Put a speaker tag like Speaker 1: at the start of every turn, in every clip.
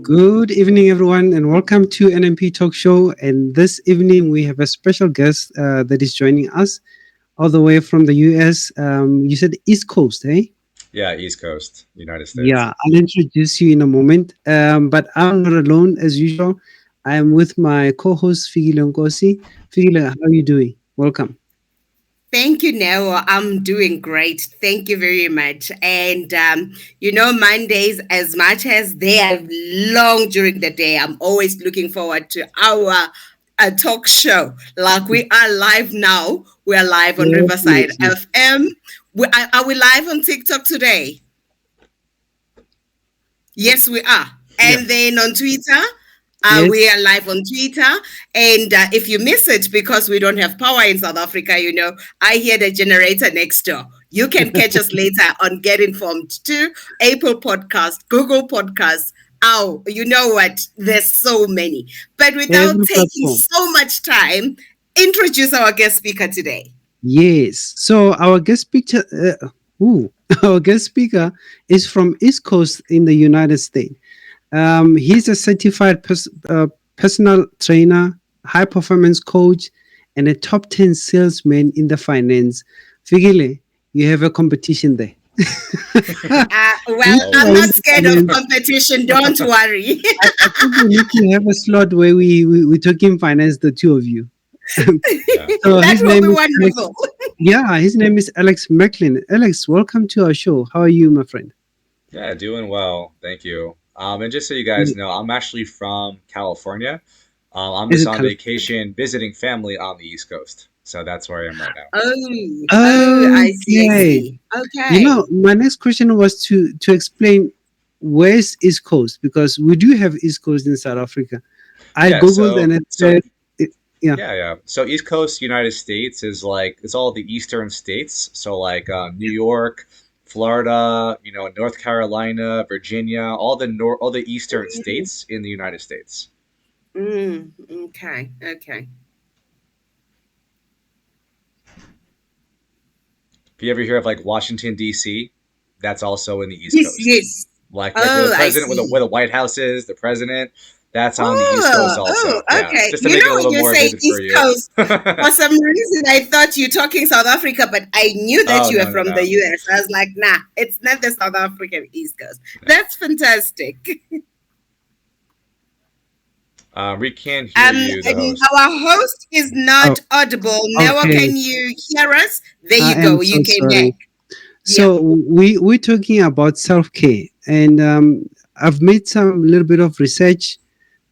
Speaker 1: Good evening, everyone, and welcome to NMP Talk Show. And this evening, we have a special guest that is joining us all the way from the US. You said East Coast, eh?
Speaker 2: Yeah, East Coast, United States.
Speaker 1: Yeah, I'll introduce you in a moment. But I'm not alone as usual. I am with my co-host Figile Nkosi. Figile, how are you doing? Welcome.
Speaker 3: Thank you, Noah. I'm doing great. Thank you very much. And, Mondays, as much as they are long during the day, I'm always looking forward to our talk show. Like we are live now. We are live on Riverside
Speaker 1: Definitely.
Speaker 3: FM. Are we live on TikTok today? Yes, we are.
Speaker 1: Yeah.
Speaker 3: And then on Twitter, we
Speaker 1: Yes.
Speaker 3: are live on Twitter. And if you miss it because we don't have power in South Africa, I hear the generator next door. You can catch us later on Get Informed too, Apple Podcast, Google Podcasts. Oh, you know what? There's so many. But without
Speaker 1: Every
Speaker 3: taking
Speaker 1: platform.
Speaker 3: so much time, introduce our guest speaker today.
Speaker 1: Yes. So our guest speaker, our guest speaker is from East Coast in the United States. He's a certified personal trainer, high performance coach, and a top 10 salesman in the finance. Figile, you have a competition there.
Speaker 3: Well,
Speaker 1: Which
Speaker 2: Oh
Speaker 3: I'm
Speaker 1: one
Speaker 3: not
Speaker 1: in
Speaker 2: yes.
Speaker 1: the
Speaker 3: scared of
Speaker 1: finance?
Speaker 3: competition. Don't worry.
Speaker 1: I think we need to have a slot where we talking finance, the two of you.
Speaker 2: Yeah.
Speaker 1: So
Speaker 3: That
Speaker 1: his
Speaker 3: will
Speaker 1: name
Speaker 3: be
Speaker 1: is Alex.
Speaker 3: wonderful.
Speaker 1: Yeah, his name is Alex Macklin. Alex, welcome to our show. How are you, my friend?
Speaker 2: Yeah, doing well. Thank you. And just so you guys
Speaker 1: Mm,
Speaker 2: know, I'm actually from California. I'm
Speaker 1: Is
Speaker 2: just
Speaker 1: it
Speaker 2: on
Speaker 1: California?
Speaker 2: vacation visiting family on the East Coast. So that's where I am right now.
Speaker 3: Oh, I see, I
Speaker 1: Okay.
Speaker 3: see. Okay.
Speaker 1: My next question was to explain where's East Coast because we do have East Coast in South Africa. I
Speaker 2: Yeah,
Speaker 1: googled
Speaker 2: so
Speaker 1: and it
Speaker 2: so
Speaker 1: said, it, yeah.
Speaker 2: yeah. So East Coast United States is like it's all the eastern states. So like New York, Florida, North Carolina, Virginia, all the eastern
Speaker 3: Mm,
Speaker 2: states in the United States.
Speaker 3: okay, okay.
Speaker 2: If you ever hear of like Washington D.C., that's also in the East
Speaker 3: Yes,
Speaker 2: Coast.
Speaker 3: yes.
Speaker 2: Like where the
Speaker 3: Oh, I
Speaker 2: president,
Speaker 3: see.
Speaker 2: where the White House is, the president, that's on the East Coast
Speaker 3: Oh,
Speaker 2: also. Yeah,
Speaker 3: okay.
Speaker 2: just to make it a
Speaker 3: When
Speaker 2: little
Speaker 3: you
Speaker 2: more
Speaker 3: say
Speaker 2: vivid for
Speaker 3: East
Speaker 2: you.
Speaker 3: Coast, for some reason I thought you're talking South Africa, but I knew that
Speaker 2: Oh
Speaker 3: you were
Speaker 2: no no
Speaker 3: from the
Speaker 2: no.
Speaker 3: US. I was like, nah, it's not the South African East Coast.
Speaker 2: No.
Speaker 3: That's fantastic.
Speaker 2: We can't hear you, the
Speaker 3: And
Speaker 2: host.
Speaker 3: our host is
Speaker 1: Oh,
Speaker 3: not audible. Noah,
Speaker 1: okay.
Speaker 3: can you hear us? There
Speaker 1: I
Speaker 3: you
Speaker 1: am
Speaker 3: go.
Speaker 1: so
Speaker 3: You can hear.
Speaker 1: sorry.
Speaker 3: Yeah.
Speaker 1: So we're talking about self care, and I've made some little bit of research,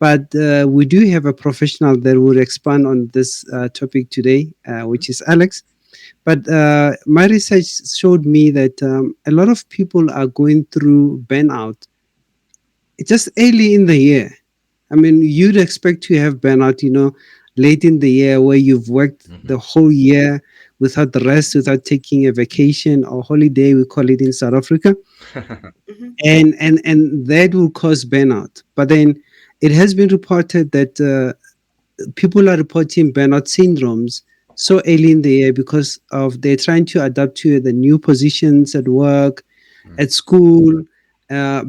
Speaker 1: but we do have a professional that will expand on this topic today, which is Alex. But my research showed me that a lot of people are going through burnout. It's just early in the year. I mean, you'd expect to have burnout, late in the year where you've worked
Speaker 2: Hmm.
Speaker 1: the whole year without the rest, without taking a vacation or holiday, we call it in South Africa,
Speaker 3: Mhm.
Speaker 1: and that will cause burnout. But then it has been reported that people are reporting burnout syndromes so early in the year because of they're trying to adapt to the new positions at work, at school.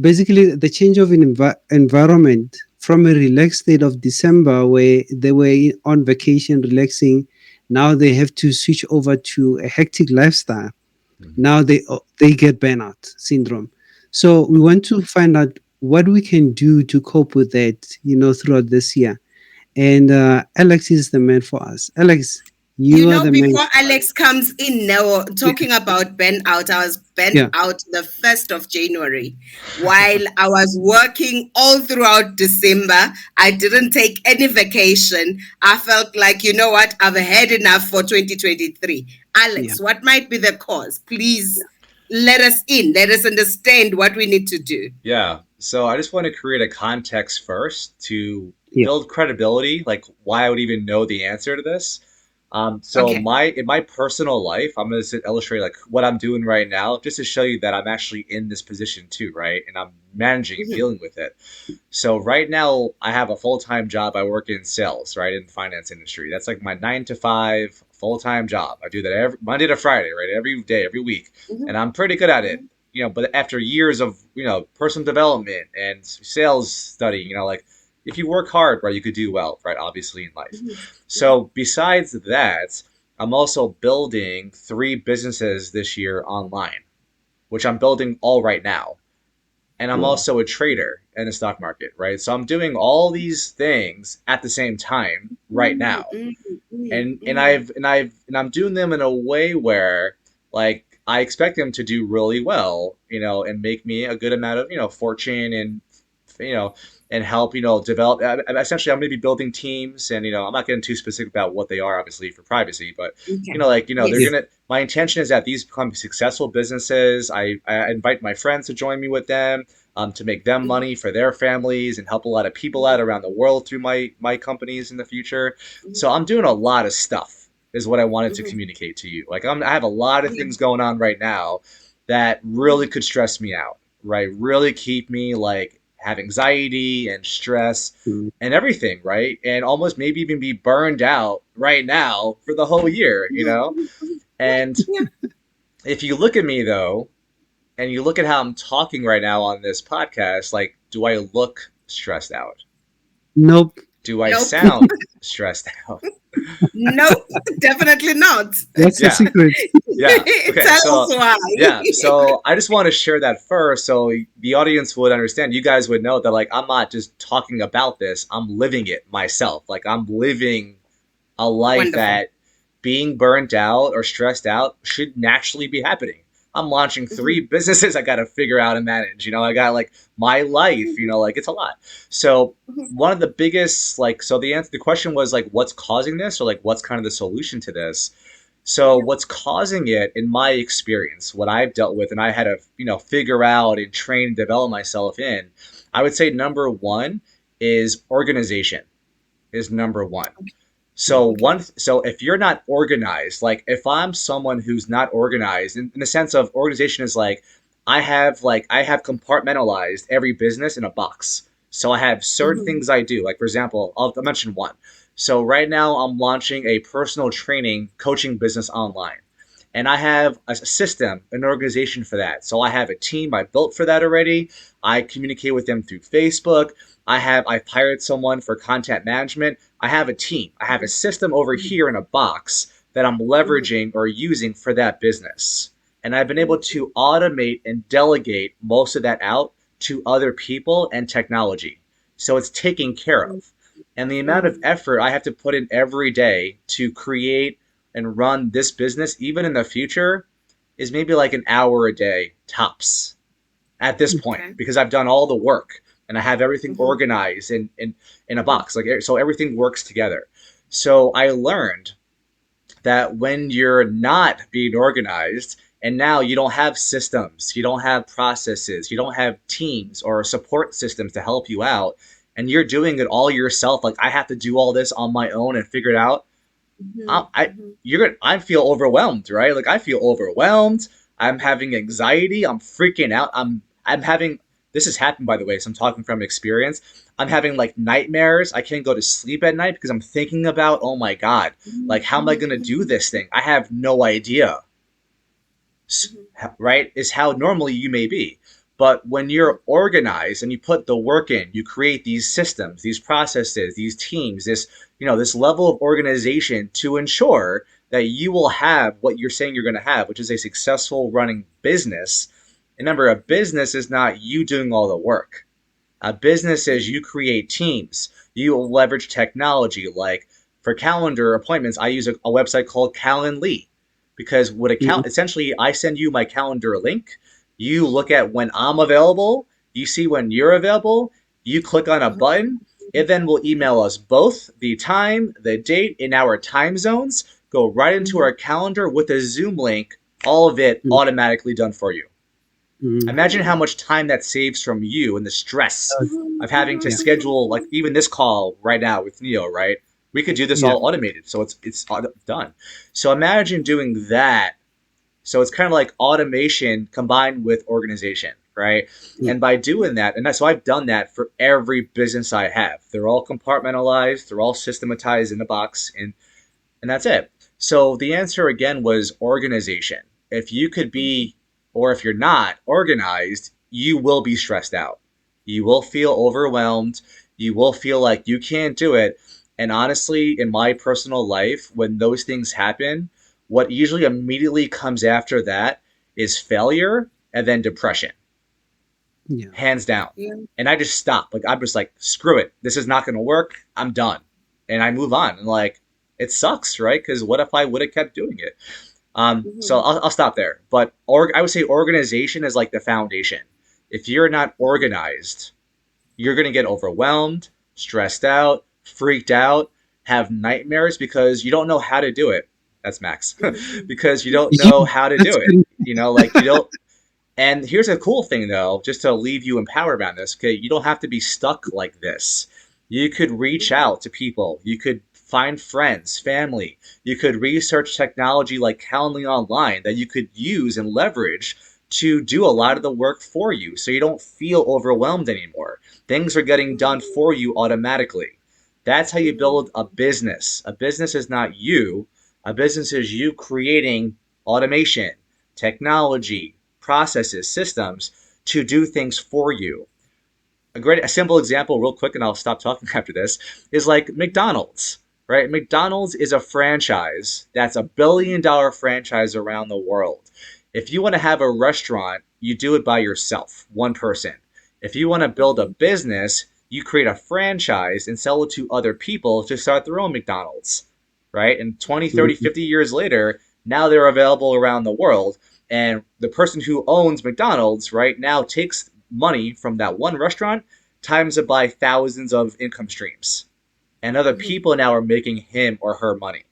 Speaker 1: Basically, the change of an environment from a relaxed state of December where they were on vacation, relaxing. Now they have to switch over to a hectic lifestyle.
Speaker 2: Hmm.
Speaker 1: Now they get burnout syndrome. So we want to find out what we can do to cope with that, throughout this year. And Alex is the man for us. Alex, you are the man.
Speaker 3: Before Alex comes in now,
Speaker 1: Yeah,
Speaker 3: talking about burnout, I was burnt
Speaker 1: yeah.
Speaker 3: out the 1st of January while I was working all throughout December. I didn't take any vacation. I felt like, you know what, I've had enough for 2023.
Speaker 1: Yeah.
Speaker 3: Alex, what might be the cause? Please let us in. Let us understand what we need to do.
Speaker 2: Yeah. So I just want to create a context first to
Speaker 1: Yeah.
Speaker 2: build credibility, like why I would even know the answer to this. So
Speaker 3: Okay.
Speaker 2: my in my personal life, I'm gonna illustrate like what I'm doing right now, just to show you that I'm actually in this position too, right? And I'm managing and
Speaker 3: Mhm.
Speaker 2: dealing with it. So right now, I have a full-time job. I work in sales, right, in the finance industry. That's like my 9 to 5 full-time job. I do that every Monday to Friday, right, every day, every week,
Speaker 3: Mhm.
Speaker 2: and I'm pretty good at it.
Speaker 3: Mhm.
Speaker 2: but after years of personal development and sales study, like if you work hard, right, you could do well, right, obviously in life.
Speaker 3: Mhm.
Speaker 2: So besides that, I'm also building three businesses this year online, which I'm building all right now. And I'm
Speaker 1: Wow.
Speaker 2: also a trader in the stock market, right? So I'm doing all these things at the same time right
Speaker 3: Mm,
Speaker 2: now.
Speaker 3: mm, mm,
Speaker 2: And I'm doing them in a way where like I expect them to do really well, and make me a good amount of, fortune and you know and help, develop. Essentially, I'm going to be building teams, and I'm not getting too specific about what they are, obviously, for privacy, but
Speaker 3: okay.
Speaker 2: they're
Speaker 1: Yeah.
Speaker 3: Yes.
Speaker 2: gonna. My intention is that these become successful businesses. I invite my friends to join me with them, to make them
Speaker 3: Mhm,
Speaker 2: money for their families and help a lot of people
Speaker 3: mhm,
Speaker 2: out around the world through my companies in the future.
Speaker 3: mhm,
Speaker 2: So I'm doing a lot of stuff, is what I wanted to
Speaker 3: mhm.
Speaker 2: communicate to you. Like I have a lot of
Speaker 3: Yeah.
Speaker 2: things going on right now that really
Speaker 3: Mhm,
Speaker 2: could stress me out, right? Really keep me like have anxiety and stress
Speaker 1: Mm.
Speaker 2: and everything, right? And almost maybe even be burned out right now for the whole year,
Speaker 3: mhm, mhm, mhm. Yeah.
Speaker 2: And
Speaker 3: Yeah.
Speaker 2: if you look at me though, and you look at how I'm talking right now on this podcast, like, do I look stressed out?
Speaker 1: Nope.
Speaker 2: Do I
Speaker 3: Nope.
Speaker 2: sound stressed out?
Speaker 3: Nope. Definitely not.
Speaker 1: That's the
Speaker 2: Yeah,
Speaker 1: secret.
Speaker 2: yeah. Okay,
Speaker 3: Tell us
Speaker 2: so
Speaker 3: why.
Speaker 2: yeah, so I just want to share that first so the audience would understand. You guys would know that like I'm not just talking about this, I'm living it myself. Like I'm living a life
Speaker 3: Wonderful.
Speaker 2: that being burnt out or stressed out should naturally be happening. I'm launching three
Speaker 3: Mhm,
Speaker 2: businesses I got to figure out and manage. I got like my life,
Speaker 3: mhm,
Speaker 2: like it's a lot. So
Speaker 3: mhm.
Speaker 2: one of the biggest so the question was like what's causing this or like what's kind of the solution to this. So
Speaker 3: Yeah.
Speaker 2: what's causing it in my experience, what I've dealt with and I had to, figure out and train and develop myself in, I would say number one is organization is number one. So
Speaker 3: Okay.
Speaker 2: if you're not organized, like if I'm someone who's not organized in the sense of organization is I have compartmentalized every business in a box. So I have certain
Speaker 3: Mhm,
Speaker 2: things I do. Like for example, I'll mention one. So right now I'm launching a personal training coaching business online. And I have a system, an organization for that. So I have a team I built for that already. I communicate with them through Facebook. I've hired someone for content management. I have a team. I have a system over
Speaker 3: mhm,
Speaker 2: here in a box that I'm
Speaker 3: mhm,
Speaker 2: leveraging or using for that business. And I've been able
Speaker 3: mhm,
Speaker 2: to automate and delegate most of that out to other people and technology. So it's taken care
Speaker 3: mhm,
Speaker 2: of. And the amount of
Speaker 3: mhm.
Speaker 2: effort I have to put in every day to create and run this business, even in the future, is maybe like an hour a day tops at this point
Speaker 3: Okay.
Speaker 2: because I've done all the work and I have everything
Speaker 3: Mhm,
Speaker 2: organized in a
Speaker 3: mhm,
Speaker 2: box. Like so everything works together. So I learned that when you're not being organized and now you don't have systems, you don't have processes, you don't have teams or support systems to help you out, and you're doing it all yourself, like I have to do all this on my own and figure it out,
Speaker 3: mhm,
Speaker 2: I
Speaker 3: mhm,
Speaker 2: you're gonna I feel overwhelmed, right? Like I feel overwhelmed. I'm having anxiety. I'm freaking out. I'm having this has happened by the way, so I'm talking from experience. I'm having like nightmares. I can't go to sleep at night because I'm thinking about, oh my God,
Speaker 3: mhm,
Speaker 2: like how am I
Speaker 3: mhm,
Speaker 2: gonna do
Speaker 3: mhm,
Speaker 2: this thing? I have no idea,
Speaker 3: mhm,
Speaker 2: right? Is how normally you may be. But when
Speaker 3: mhm,
Speaker 2: you're organized and you put the work in, you create these systems, these processes, these teams, this level of organization to ensure that you will have what you're saying you're going to have, which is a successful running business. Remember, a business is not you doing all the work. A business is
Speaker 3: mhm,
Speaker 2: you create teams, you leverage technology. Like for calendar appointments, I use a website called Calendly because with
Speaker 1: Mm.
Speaker 2: essentially I send you my calendar link. You look at when I'm available, you see when you're available, you click on a
Speaker 3: mhm,
Speaker 2: button, it then will email us both the time, the date in our time zones, go right into
Speaker 3: mhm.
Speaker 2: our calendar with a Zoom link, all of it
Speaker 1: Mm.
Speaker 2: automatically done for you.
Speaker 1: Mm.
Speaker 2: Imagine how
Speaker 3: Mm.
Speaker 2: much time that saves from you and the stress
Speaker 3: Mhm,
Speaker 2: of having to
Speaker 3: mhm,
Speaker 1: Yeah.
Speaker 3: mhm,
Speaker 2: schedule like even this call right now with Neo, right? We could do this
Speaker 1: Yeah.
Speaker 2: all automated, so it's done. So imagine doing that. So it's kind of like automation combined with organization, right?
Speaker 1: Yeah.
Speaker 2: And by doing that, so I've done that for every business I have. They're all compartmentalized, they're all systematized in a box, and that's it. So the answer again was organization. If you could
Speaker 3: mhm,
Speaker 2: be or if you're not organized, you will be stressed out. You will feel overwhelmed. You will feel like you can't do it. And honestly, in my personal life, when those things happen, what usually immediately comes after that is failure and then depression,
Speaker 1: Yeah.
Speaker 2: hands down.
Speaker 3: Yeah.
Speaker 2: And I just stop. Like I'm just like, screw it. This is not going to work. I'm done. And I move on. And like, it sucks, right? Because what if I would have kept doing it? So
Speaker 3: Mhm.
Speaker 2: I'll stop there. But I would say organization is like the foundation. If you're not organized, you're going to get overwhelmed, stressed out, freaked out, have nightmares because you don't know how to do it. That's Max.
Speaker 3: Mhm.
Speaker 2: Because you don't
Speaker 1: Yeah,
Speaker 2: know how to do
Speaker 1: that's
Speaker 2: it.
Speaker 1: very,
Speaker 2: Like you don't. And here's a cool thing, though, just to leave you empowered on this. Okay, you don't have to be stuck like this. You could reach
Speaker 3: Mhm.
Speaker 2: out to people. You could find friends, family. You could research technology like Calendly online that you could use and leverage to do a lot of the work for you, so you don't feel overwhelmed anymore. Things are getting done
Speaker 3: Mhm.
Speaker 2: for you automatically. That's how you
Speaker 3: Mhm.
Speaker 2: build a business. A business is not you. A business is you creating automation, technology, processes, systems to do things for you. A simple example, real quick, and I'll stop talking after this, is like McDonald's, right? McDonald's is a franchise that's $1 billion franchise around the world. If you want to have a restaurant, you do it by yourself, one person. If you want to build a
Speaker 3: Mhm.
Speaker 2: business, you create a franchise and sell it to other people to start their own McDonald's, right? And 20, 30,
Speaker 1: mhm.
Speaker 2: 50 years later, now they're available around the world. And the person who owns McDonald's, right, now takes money from that one restaurant, times it by thousands of income streams. And other
Speaker 3: Mhm.
Speaker 2: people now are making him or her money.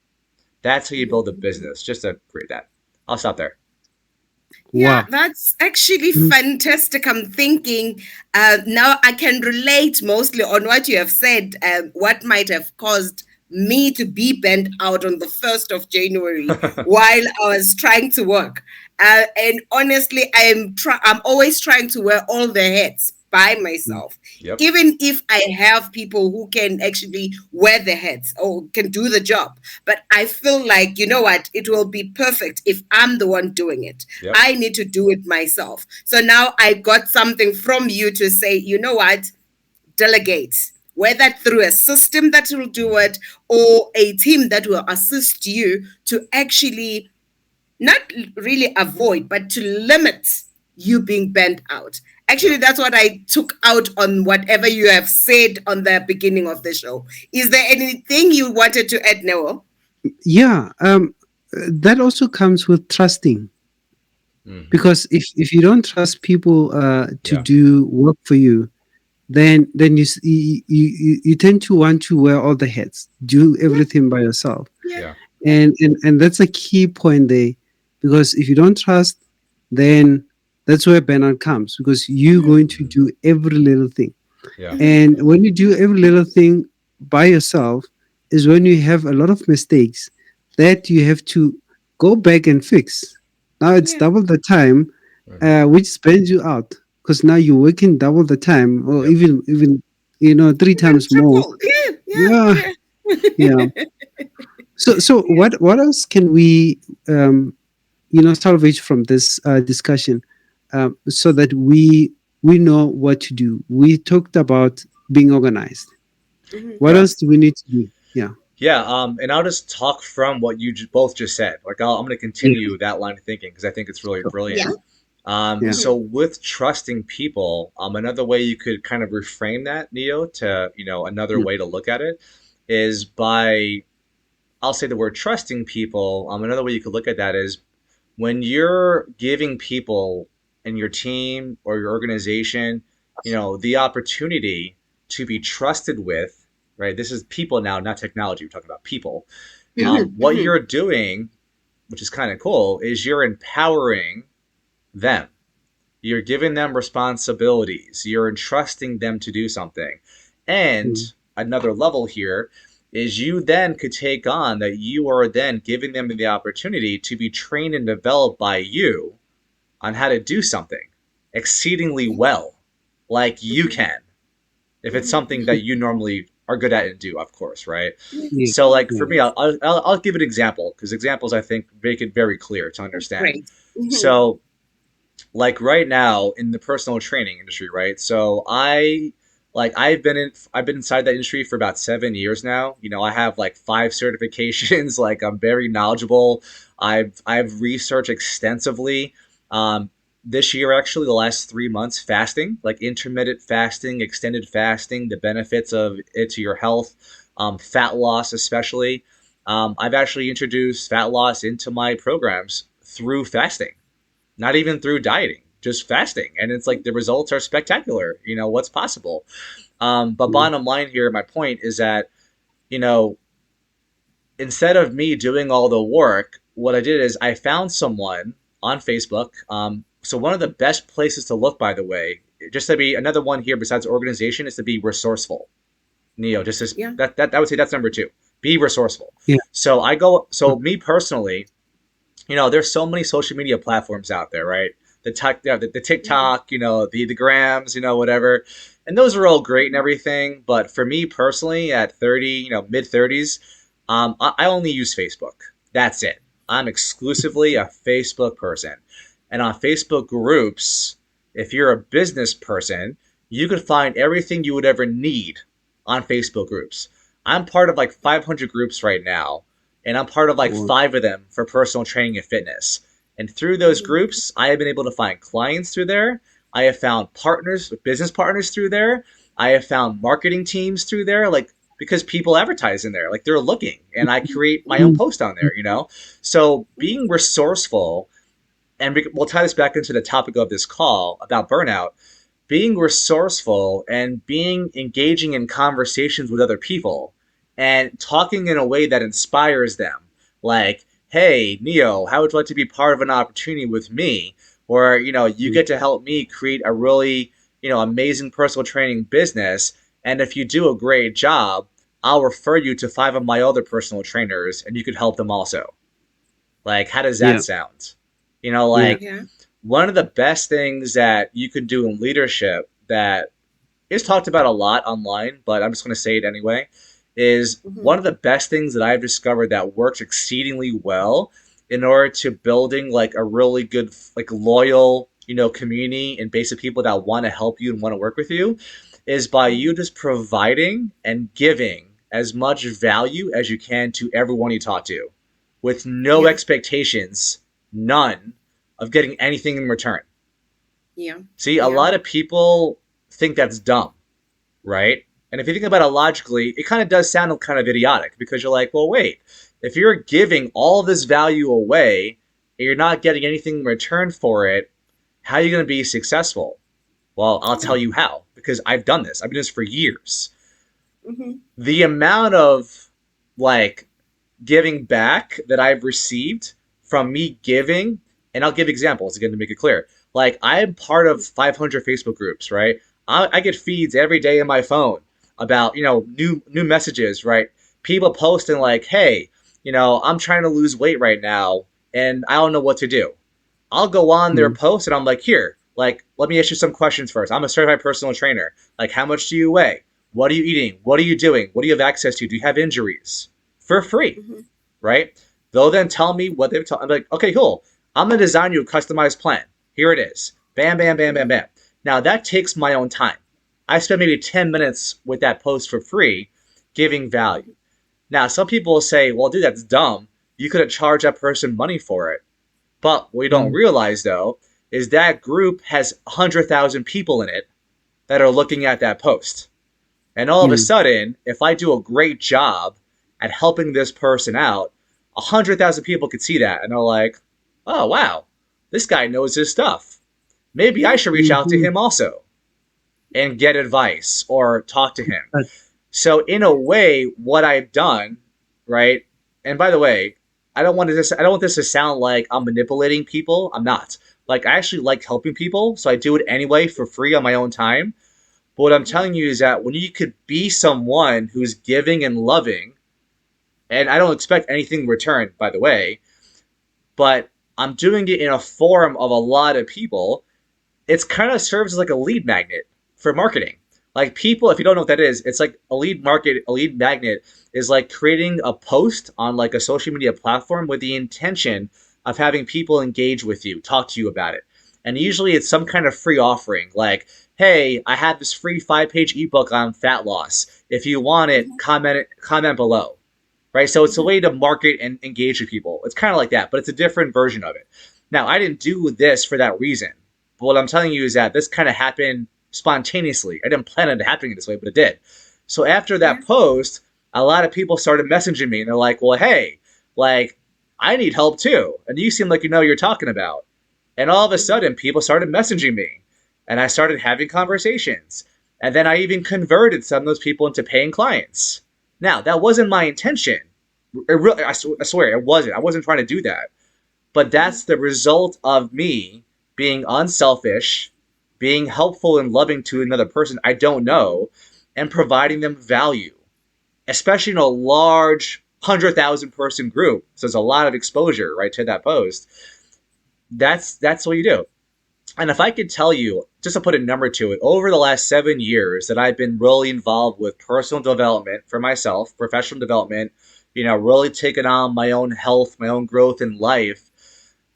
Speaker 2: That's how you build a
Speaker 3: Mhm.
Speaker 2: business. Just to create that. I'll stop there.
Speaker 3: Yeah,
Speaker 1: Wow.
Speaker 3: that's actually
Speaker 1: Mhm.
Speaker 3: fantastic. I'm thinking now I can relate mostly on what you have said, what might have caused me to be bent out on the 1st of January while I was trying to work. And honestly, I'm always trying to wear all the hats by myself.
Speaker 2: Yep.
Speaker 3: Even if I have people who can actually wear the hats or can do the job. But I feel like, you know what, it will be perfect if I'm the one doing it.
Speaker 2: Yep.
Speaker 3: I need to do it myself. So now I got something from you to say, you know what, delegate. Whether through a system that will do
Speaker 2: Mm-hmm.
Speaker 3: it or a team that will assist you to actually not really avoid, but to limit you being bent out. Actually,
Speaker 2: Yep.
Speaker 3: that's what I took out on whatever you have said on the beginning of the show. Is there anything you wanted to add, Noel?
Speaker 1: Yeah. That also comes with trusting,
Speaker 2: Mm-hmm.
Speaker 1: because if you don't trust people to
Speaker 2: Yeah.
Speaker 1: do work for you, then you tend to want to wear all the hats, do
Speaker 3: Yeah,
Speaker 1: everything by yourself.
Speaker 3: yeah,
Speaker 2: Yeah.
Speaker 3: yeah.
Speaker 1: And that's a key point there, because if you don't trust, then that's where burnout comes, because you're
Speaker 3: Mhm,
Speaker 1: going to
Speaker 2: Mm-hmm.
Speaker 1: do every little thing.
Speaker 2: Yeah.
Speaker 3: mhm,
Speaker 1: And when you do every little thing by yourself, is when you have a lot of mistakes that you have to go back and fix. Now it's
Speaker 3: yeah,
Speaker 1: double the time,
Speaker 2: Mm-hmm.
Speaker 1: which spends you out, because now you're working double the time, or
Speaker 2: Yep.
Speaker 1: even three
Speaker 3: even
Speaker 1: times more.
Speaker 3: triple. Yeah, yeah,
Speaker 1: Yeah, yeah.
Speaker 3: yeah.
Speaker 1: So
Speaker 3: Yeah.
Speaker 1: what else can we salvage from this discussion, so that we know what to do? We talked about being organized.
Speaker 3: Mhm.
Speaker 1: What
Speaker 2: Yeah.
Speaker 1: else do we need to do? Yeah.
Speaker 2: Yeah. And I'll just talk from what you both just said. Like I'm going to
Speaker 1: Yeah.
Speaker 2: continue that line of thinking because I think it's really
Speaker 1: Sure.
Speaker 2: brilliant.
Speaker 3: Yeah.
Speaker 1: Yeah.
Speaker 2: So
Speaker 3: Mhm,
Speaker 2: with trusting people, another way you could kind of reframe that, Neo, to another
Speaker 1: Yeah.
Speaker 2: way to look at it is by, I'll say the word trusting people. Another way you could look at that is when you're giving people in your team or your organization, the opportunity to be trusted with, right? This is people now, not technology. We're talking about people.
Speaker 3: mhm,
Speaker 2: What
Speaker 3: mhm,
Speaker 2: you're doing, which is kind of cool, is you're empowering them. You're giving them responsibilities. You're entrusting them to do something. And
Speaker 1: Mm.
Speaker 2: another level here is you then could take on that you are then giving them the opportunity to be trained and developed by you on how to do something exceedingly well, like you
Speaker 3: mhm,
Speaker 2: can, if it's
Speaker 3: mhm.
Speaker 2: something that you normally are good at and do, of course, right?
Speaker 3: Yeah,
Speaker 1: Yeah.
Speaker 2: So,
Speaker 3: yeah.
Speaker 2: like for
Speaker 1: Yeah.
Speaker 2: me, I'll give an example because examples I think make it very clear to
Speaker 3: That's
Speaker 2: understand.
Speaker 3: great. Mhm,
Speaker 2: So, like right now in the personal training industry, right? So I've been inside that industry for about 7 years now. You know, I have like five certifications. Like I'm very knowledgeable. I've researched extensively. Um, this year, actually, the last 3 months, fasting, like intermittent fasting, extended fasting, the benefits of it to your health, fat loss especially. I've actually introduced fat loss into my programs through fasting, not even through dieting, just fasting. And it's like the results are spectacular. You know, what's possible. But
Speaker 1: Mm.
Speaker 2: bottom line here, my point is that, you know, instead of me doing all the work, what I did is I found someone on Facebook. So one of the best places to look, by the way, just to be another one here besides organization, is to be resourceful. Neo, just as
Speaker 3: Yeah.
Speaker 2: that I would say that's number two. Be resourceful.
Speaker 1: Yeah.
Speaker 2: So me personally, you know, there's so many social media platforms out there, right? The
Speaker 3: Mhm.
Speaker 2: TikTok, you know, the grams, you know, whatever, and those are all great and everything. But for me personally, at 30, you know, mid 30s, I only use Facebook. That's it. I'm exclusively a Facebook person, and on Facebook groups, if you're a business person, you could find everything you would ever need on Facebook groups. I'm part of like 500 groups right now, and I'm part of like
Speaker 1: Wow.
Speaker 2: five of them for personal training and fitness. And through those
Speaker 3: Mhm.
Speaker 2: groups, I have been able to find clients through there. I have found partners, business partners through there. I have found marketing teams through there, like because people advertise in there, like they're looking, and I create my own
Speaker 1: Mm.
Speaker 2: post on there, you know? So
Speaker 3: Mhm.
Speaker 2: being resourceful, and we'll tie this back into the topic of this call about burnout, being resourceful and being engaging in conversations with other people and talking in a way that inspires them. Like, hey, Neo, how would you like to be part of an opportunity with me? Or, you know, you
Speaker 1: Mm.
Speaker 2: get to help me create a really, you know, amazing personal training business. And if you do a great job, I'll refer you to five of my other personal trainers and you could help them also. Like, how does that
Speaker 1: Yeah.
Speaker 2: sound? You know,
Speaker 1: Yeah.
Speaker 2: like
Speaker 3: Yeah.
Speaker 2: one of the best things that you can do in leadership that is talked about a lot online, but I'm just going to say it anyway, is one
Speaker 3: Mhm.
Speaker 2: of the best things that I've discovered that works exceedingly well in order to building like a really good, like loyal, you know, community and base of people that want to help you and want to work with you is by you
Speaker 3: Mhm.
Speaker 2: just providing and giving as much value as you can to everyone you talk to with no
Speaker 3: Yeah.
Speaker 2: expectations, none, of getting anything in return.
Speaker 3: Yeah.
Speaker 2: See, a
Speaker 3: Yeah.
Speaker 2: lot of people think that's dumb, right? And if you think about it logically, it kind of does sound kind of idiotic because you're like, well, wait, if you're giving all this value away and you're not getting anything in return for it, how are you going to be successful? Well, I'll
Speaker 3: Yeah.
Speaker 2: tell you how because I've done this. I've been doing this for years.
Speaker 3: Mhm.
Speaker 2: The amount of like giving back that I've received from me giving, and I'll give examples again to make it clear. Like I'm part of 500 Facebook groups, right? I get feeds every day in my phone about new messages, right? People posting like, "Hey, you know, I'm trying to lose weight right now, and I don't know what to do." I'll go on their
Speaker 1: Mm.
Speaker 2: post and I'm like, "Here, like, let me ask you some questions first. I'm a certified personal trainer. Like, how much do you weigh? What are you eating? What are you doing? What do you have access to? Do you have injuries?" For free,
Speaker 3: Mhm.
Speaker 2: right? They'll then tell me what they've told. I'm like, okay, cool. I'm gonna design you a customized plan. Here it is. Bam, bam, bam, bam,
Speaker 3: Mhm.
Speaker 2: bam. Now that takes my own time. I spend maybe 10 minutes with that post for free, giving value.
Speaker 3: Mhm.
Speaker 2: Now some people will say, well, dude, that's dumb. You could have charged that person money for it. But what you don't
Speaker 1: Mm.
Speaker 2: realize though is that group has 100,000 people in it that are looking at that post. And all of a
Speaker 1: Yeah.
Speaker 2: sudden, if I do a great job at helping this person out, 100,000 people could see that and they're like, oh, wow, this guy knows his stuff. Maybe I
Speaker 3: Yeah.
Speaker 2: should reach out to
Speaker 1: Mhm.
Speaker 2: him also and get advice or talk to him.
Speaker 1: But
Speaker 2: So, in a
Speaker 3: Yeah.
Speaker 2: way, what I've done, right? And by the way, I don't want this to sound like I'm manipulating people. I'm not. Like I actually like helping people, so I do it anyway for free on my own time. But what I'm
Speaker 3: Mhm.
Speaker 2: telling you is that when you could be someone who's giving and loving, and I don't expect anything in return, by the way, but I'm doing it in a forum of a lot of people, it's kind of serves as like a lead magnet for marketing. Like people, if you don't know what that is, it's like a lead magnet is like creating a post on like a social media platform with the intention of having people engage with you, talk to you about it. And usually it's some kind of free offering, like, hey, I have this free 5-page ebook on fat loss. If you want it, comment below. Right? So it's a way to market and engage with people. It's kind of like that, but it's a different version of it. Now, I didn't do this for that reason. But what I'm telling you is that this kind of happened spontaneously. I didn't plan it happening this way, but it did. So after
Speaker 3: Yeah.
Speaker 2: that post, a lot of people started messaging me and they're like, well, hey, like, I need help too. And you seem like you know what you're talking about. And all of a sudden, people started messaging me and I started having conversations. And then I even converted some of those people into paying clients. Now, that wasn't my intention. I swear, it wasn't. I wasn't trying to do that. But that's the result of me being unselfish, being helpful and loving to another person I don't know, and providing them value, especially in a large 100,000 person group. So there's a lot of exposure, right, to that post. That's what you do. And if I could tell you, just to put a number to it, over the last 7 years that I've been really involved with personal development for myself, professional development, really taking on my own health, my own growth in life.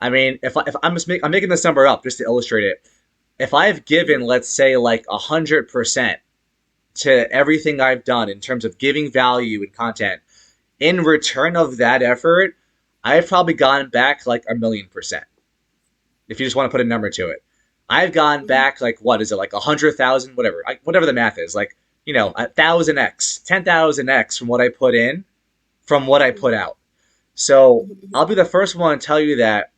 Speaker 2: I mean, if I'm making this number up just to illustrate it. If I've given, let's say, like 100% to everything I've done in terms of giving value and content, in return of that effort, I've probably gotten back like 1,000,000%. If you just want to put a number to it. I've gone back like what is it, like 100,000, whatever the math is, like 1,000x, 10,000x from what I put in, from what I put out. So I'll be the first one to tell you that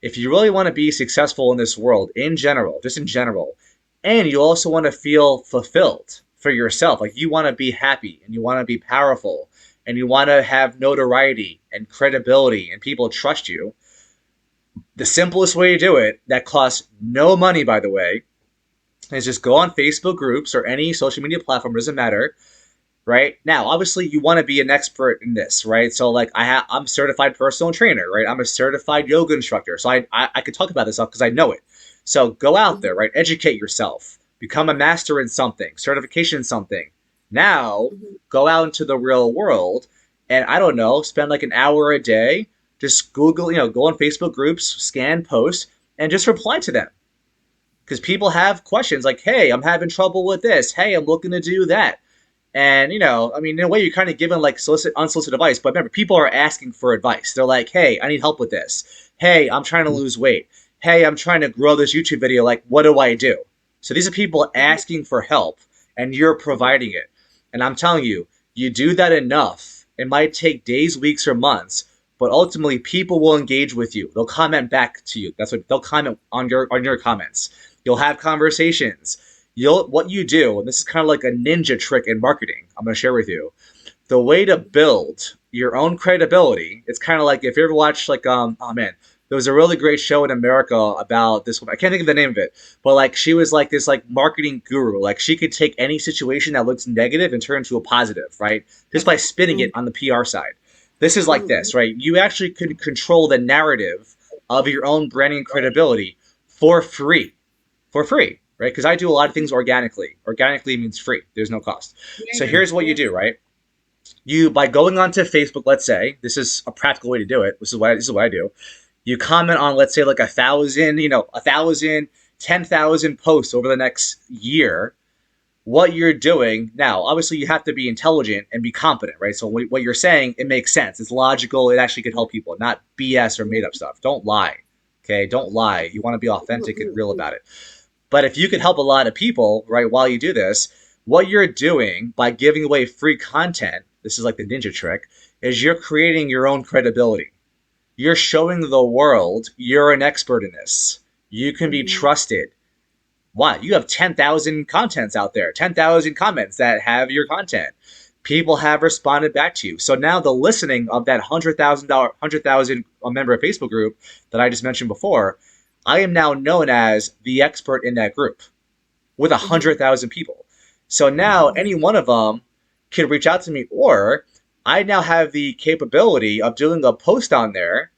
Speaker 2: if you really want to be successful in this world, in general, just in general, and you also want to feel fulfilled for yourself, like you want to be happy and you want to be powerful and you want to have notoriety and credibility and people trust you, the simplest way to do it, that costs no money, by the way, is just go on Facebook groups or any social media platform, doesn't matter, right? Now, obviously, you want to be an expert in this, right? So, like, I'm a certified personal trainer, right? I'm a certified yoga instructor, so I could talk about this stuff because I know it. So go out there, right? Educate yourself, become a master in something, certification in something. Now, go out into the real world, and I don't know, spend like an hour a day, just Google, go on Facebook groups, scan posts, and just reply to them. Because people have questions like, hey, I'm having trouble with this. Hey, I'm looking to do that. And, I mean, in a way, you're kind of giving like unsolicited advice. But remember, people are asking for advice. They're like, hey, I need help with this. Hey, I'm trying to lose weight. Hey, I'm trying to grow this YouTube video. Like, what do I do? So these are people asking for help, and you're providing it. And I'm telling you, you do that enough. It might take days, weeks, or months, but ultimately, people will engage with you. They'll comment back to you. That's what they'll comment on your comments. You'll have conversations. What you do, and this is kind of like a ninja trick in marketing. I'm going to share with you the way to build your own credibility. It's kind of like if you ever watched like oh man, there was a really great show in America about this woman. I can't think of the name of it, but like she was like this like marketing guru. Like she could take any situation that looks negative and turn it into a positive, right? Just by spinning it on the PR side. This is like this, right? You actually could control the narrative of your own branding and credibility for free. For free, right? Because I do a lot of things organically. Organically means free. There's no cost. So
Speaker 3: Yeah.
Speaker 2: here's what you do, right? You, by going onto Facebook, let's say, this is a practical way to do it. This is what I do. You comment on, let's say, like 1,000, 1,000, 10,000 posts over the next year. What you're doing now, obviously, you have to be intelligent and be competent, right? So what you're saying, it makes sense. It's logical. It actually could help people, not BS or made up stuff. Don't lie. Okay, don't lie. You want to be authentic and real about it. But if you can help a lot of people, right, while you do this, what you're doing by giving away free content, this is like the ninja trick, is you're creating your own credibility. You're showing the world you're an expert in this. You can be trusted. Why? You have 10,000 contents out there, 10,000 comments that have your content. People have responded back to you. So now the listening of that $100,000 member Facebook group that I just mentioned before, I am now known as the expert in that group with 100,000 people. So now any one of them can reach out to me, or I now have the capability of doing a post on there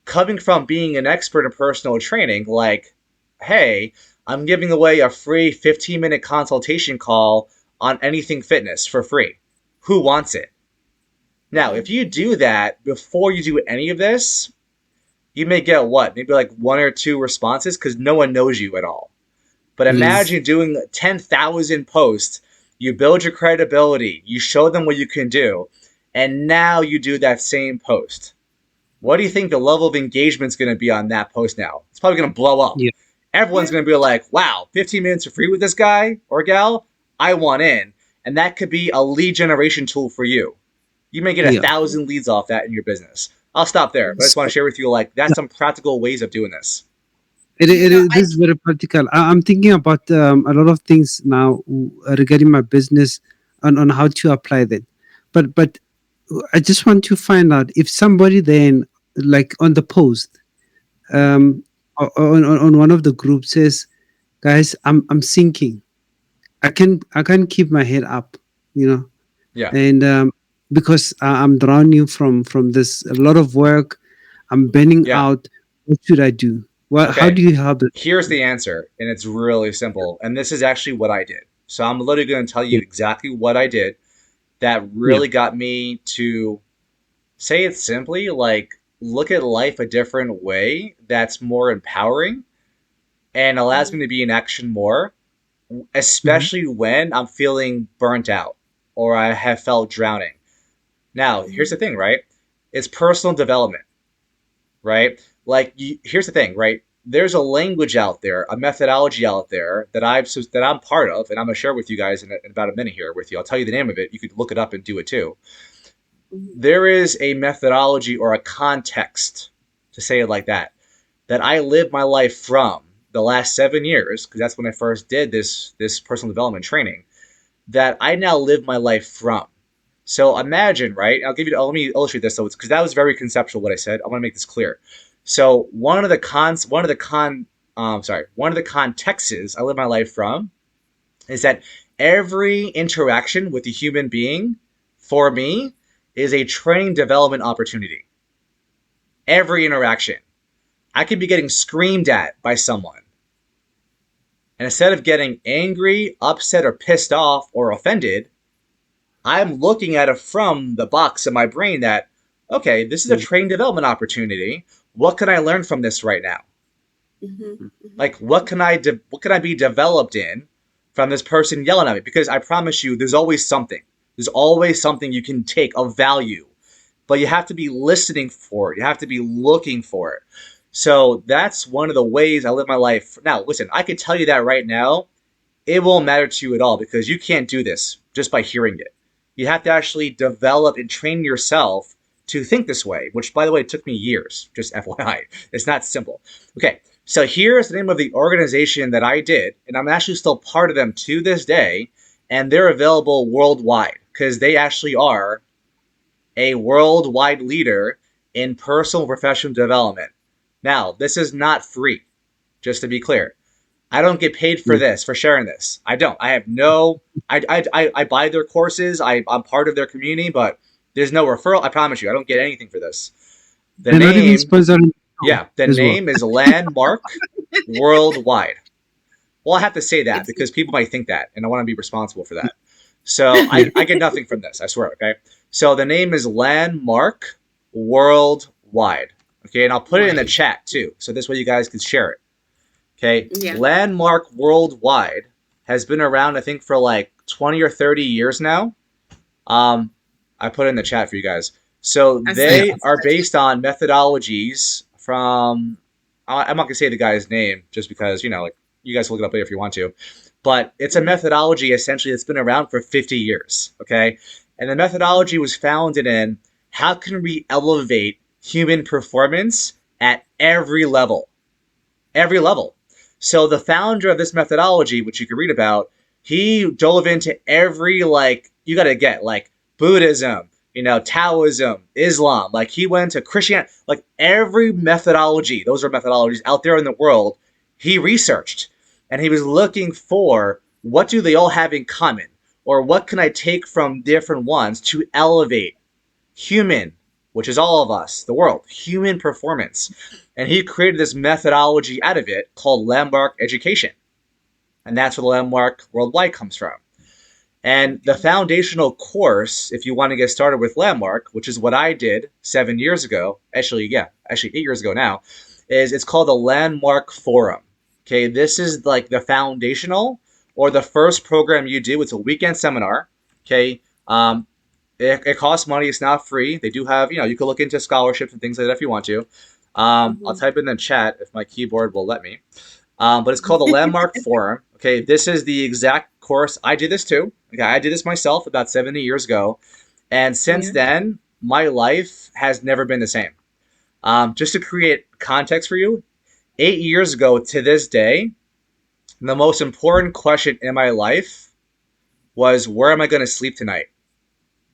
Speaker 2: coming from being an expert in personal training, like, hey, I'm giving away a free 15-minute consultation call on anything fitness for free. Who wants it? Now, if you do that before you do any of this, you may get what? Maybe like one or two responses because no one knows you at all. But
Speaker 1: Yes.
Speaker 2: imagine doing 10,000 posts. You build your credibility, you show them what you can do, and now you do that same post. What do you think the level of engagement is going to be on that post now? It's probably going to blow up.
Speaker 1: Yeah.
Speaker 2: Everyone's
Speaker 3: Yeah.
Speaker 2: going to be like, wow, 15 minutes for free with this guy or gal? I want in. And that could be a lead generation tool for you. You may get a
Speaker 1: Yeah.
Speaker 2: thousand leads off that in your business. I'll stop there, but I just want to
Speaker 1: So,
Speaker 2: share with you like that's some practical ways of doing this.
Speaker 3: You know,
Speaker 1: it is very practical. I'm thinking about a lot of things now regarding my business on how to apply that. But I just want to find out if somebody then, like on the post, um, on one of the groups says, "Guys, I'm sinking. I can't keep my head up," you know,
Speaker 2: Yeah.
Speaker 1: and because I'm drowning from this a lot of work, I'm burning
Speaker 2: Yeah.
Speaker 1: out. What should I do? What? How
Speaker 2: Okay.
Speaker 1: do you help it?
Speaker 2: Here's the answer, and it's really simple. And this is actually what I did. So I'm literally going to tell you
Speaker 1: Yeah,
Speaker 2: exactly what I did that
Speaker 1: yeah,
Speaker 2: really got me to say it simply, like look at life a different way that's more empowering and allows me to be in action more,
Speaker 1: mhm,
Speaker 2: especially when I'm feeling burnt out or I have felt drowning. Now, here's the thing, right? It's personal development, right? Like, here's the thing, right? There's a language out there, a methodology out there that I'm part of, and I'm gonna share with you guys in about a minute here with you. I'll tell you the name of it. You could look it up and do it too. There is a methodology or a context, to say it like that I live my life from the last 7 years, because that's when I first did this personal development training, that I now live my life from. So imagine, right? I'll give you. Let me illustrate this, so because that was very conceptual what I said. I want to make this clear. So one of the contexts I live my life from is that every interaction with a human being, for me, is a training development opportunity. Every interaction, I could be getting screamed at by someone, and instead of getting angry, upset, or pissed off or offended, I'm looking at it from the box of my brain that, okay, this is a
Speaker 1: yeah,
Speaker 2: training development opportunity. What can I learn from this right now? Like, what can I be developed in from this person yelling at me? Because I promise you, there's always something. There's always something you can take of value, but you have to be listening for it. You have to be looking for it. So that's one of the ways I live my life. Now, listen, I can tell you that right now, it won't matter to you at all because you can't do this just by hearing it. You have to actually develop and train yourself to think this way, which, by the way, took me years, just FYI. It's not simple. Okay, so here's the name of the organization that I did, and I'm actually still part of them to this day, and they're available worldwide because they actually are a worldwide leader in personal and professional development. Now, this is not free, just to be clear. I don't get paid for
Speaker 1: yeah.
Speaker 2: this, for sharing this. I don't. I have no. I buy their courses. I'm part of their community, but there's no referral. I promise you, I don't get anything for this. The
Speaker 1: They're not even
Speaker 2: name,
Speaker 1: sponsoring the show
Speaker 2: yeah, the
Speaker 1: as well.
Speaker 2: name is Landmark Worldwide. Well, I have to say that
Speaker 3: it's
Speaker 2: because people might think that, and I want to be responsible for that. So
Speaker 1: Yeah,
Speaker 2: I get nothing from this. I swear. Okay. So the name is Landmark Worldwide. Okay, and I'll put it in the
Speaker 3: wide.
Speaker 2: chat too, so this way you guys can share it. Okay,
Speaker 3: Yeah.
Speaker 2: Landmark Worldwide has been around, I think, for like 20 or 30 years now. Um, I put it in the chat for you guys. So
Speaker 3: I see.
Speaker 1: yeah,
Speaker 2: they are based on methodologies from. I'm not gonna say the guy's name just because like you guys look it up later if you want to, but it's a methodology essentially that's been around for 50 years. Okay, and the methodology was founded in how can we elevate human performance at every level. So the founder of this methodology, which you can read about, he dove into every like you got to get like Buddhism, Taoism, Islam. Like he went to Christianity, like every methodology. Those are methodologies out there in the world. He researched, and he was looking for what do they all have in common, or what can I take from different ones to elevate human, which is all of us, the world, human performance. And he created this methodology out of it called Landmark Education. And that's where the Landmark Worldwide comes from. And the foundational course, if you want to get started with Landmark, which is what I did 7 years ago, actually 8 years ago now, is it's called the Landmark Forum. Okay, this is like the foundational or the first program you do. It's a weekend seminar. Okay, it costs money. It's not free. They do have, you can look into scholarships and things like that if you want to. I'll
Speaker 3: Mhm.
Speaker 2: type in the chat if my keyboard will let me. But it's called the Landmark Forum. Okay, this is the exact course. I did this too. Okay, I did this myself about 70 years ago. And since
Speaker 3: Yeah.
Speaker 2: then, my life has never been the same. Just to create context for you, 8 years ago to this day, the most important question in my life was, where am I going to sleep tonight?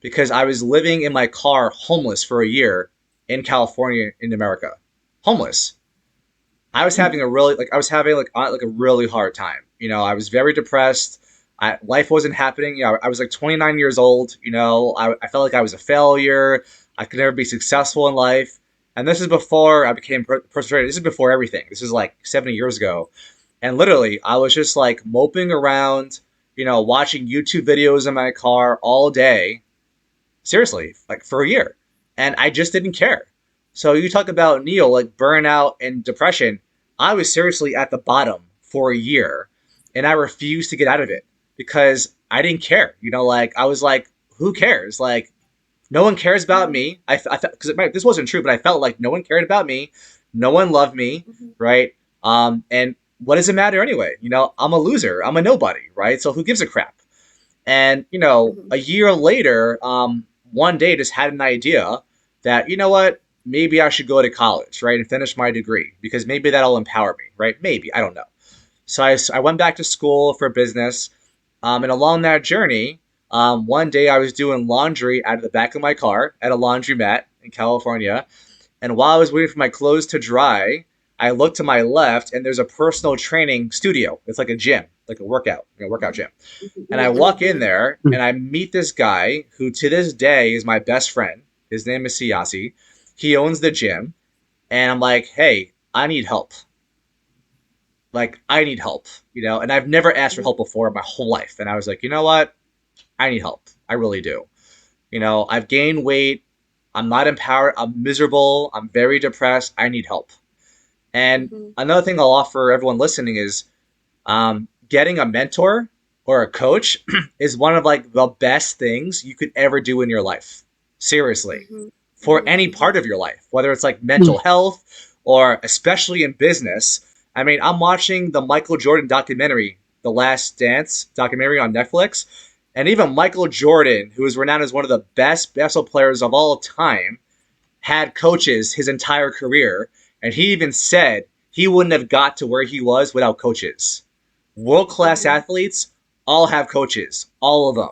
Speaker 2: Because I was living in my car homeless for a year in California in America. Homeless. I was having
Speaker 3: Mhm.
Speaker 2: a really like I was having like a really hard time. I was very depressed. Life wasn't happening. I was like 29 years old. I felt like I was a failure. I could never be successful in life. And this is before I became frustrated. This is before everything. This is like 70 years ago. And literally, I was just like moping around, watching YouTube videos in my car all day, seriously, like for a year. And I just didn't care. So you talk about Neil, like burnout and depression. I was seriously at the bottom for a year and I refused to get out of it because I didn't care. Like I was like, who cares? Like no one cares about
Speaker 3: Mhm.
Speaker 2: me. I felt, because this wasn't true, but I felt like no one cared about me. No one loved me,
Speaker 3: Mhm.
Speaker 2: right? And what does it matter anyway? I'm a loser. I'm a nobody, right? So who gives a crap? And,
Speaker 3: Mhm.
Speaker 2: a year later, one day just had an idea that, what, maybe I should go to college, right, and finish my degree because maybe that'll empower me, right? Maybe, I don't know. So I went back to school for business. And along that journey, one day I was doing laundry out of the back of my car at a laundromat in California. And while I was waiting for my clothes to dry, I looked to my left and there's a personal training studio. It's like a gym, like a workout gym. And I walk in
Speaker 3: Mhm.
Speaker 2: there and I meet this guy who to this day is my best friend. His name is Siyasi. He owns the gym. And I'm like, hey, I need help. Like, I need help, And I've never asked for
Speaker 3: Mhm.
Speaker 2: help before in my whole life. And I was like, you know what? I need help. I really do. I've gained weight. I'm not empowered. I'm miserable. I'm very depressed. I need help. And
Speaker 3: Mhm.
Speaker 2: another thing I'll offer everyone listening is getting a mentor or a coach is one of like the best things you could ever do in your life. Seriously,
Speaker 3: Mhm.
Speaker 2: for
Speaker 3: Mhm.
Speaker 2: any
Speaker 3: Mhm.
Speaker 2: part of your life, whether it's like mental health or especially in business. I mean, I'm watching the Michael Jordan documentary, The Last Dance documentary on Netflix, and even Michael Jordan, who is renowned as one of the best basketball players of all time, had coaches his entire career, and he even said he wouldn't have got to where he was without coaches. World class
Speaker 3: Mhm.
Speaker 2: athletes all have coaches, all of them.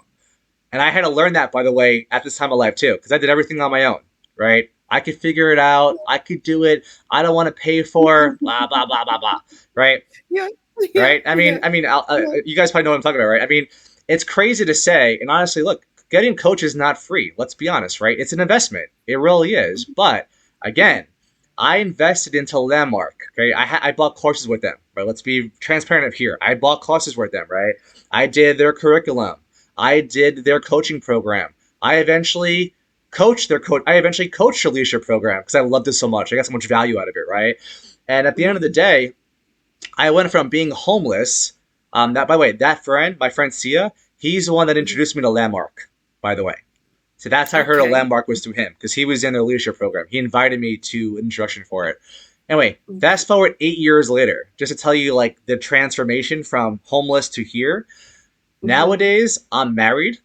Speaker 2: And I had to learn that, by the way, at this time of life too, because I did everything on my own, right? I could figure it out. I could do it. I don't want to pay for blah blah blah blah blah, right?
Speaker 3: Yeah. Yeah.
Speaker 2: Right? I mean,
Speaker 3: Yeah.
Speaker 2: I mean,
Speaker 3: Yeah.
Speaker 2: you guys probably know what I'm talking about, right? I mean, it's crazy to say, and honestly, look, getting coach is not free. Let's be honest, right? It's an investment. It really is. But again, I invested into Landmark. Okay, I bought courses with them. Right? Let's be transparent here. I bought courses with them. Right? I did their curriculum. I did their coaching program. I eventually coached their coach. I eventually coached their leadership program because I loved it so much. I got so much value out of it. Right? And at the end of the
Speaker 3: Mhm.
Speaker 2: day, I went from being homeless. That by the way, that friend, my friend Sia, he's the one that
Speaker 3: Mhm.
Speaker 2: introduced me to Landmark. By the way, so that's how I heard of
Speaker 3: Okay.
Speaker 2: Landmark was through him because he was in their leadership program. He invited me to an introduction for it. Anyway,
Speaker 3: Okay.
Speaker 2: fast forward 8 years later, just to tell you like the transformation from homeless to here.
Speaker 3: Mhm.
Speaker 2: Nowadays, I'm married,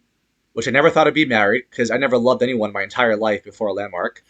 Speaker 2: which I never thought I'd be married because I never loved anyone my entire life before Landmark.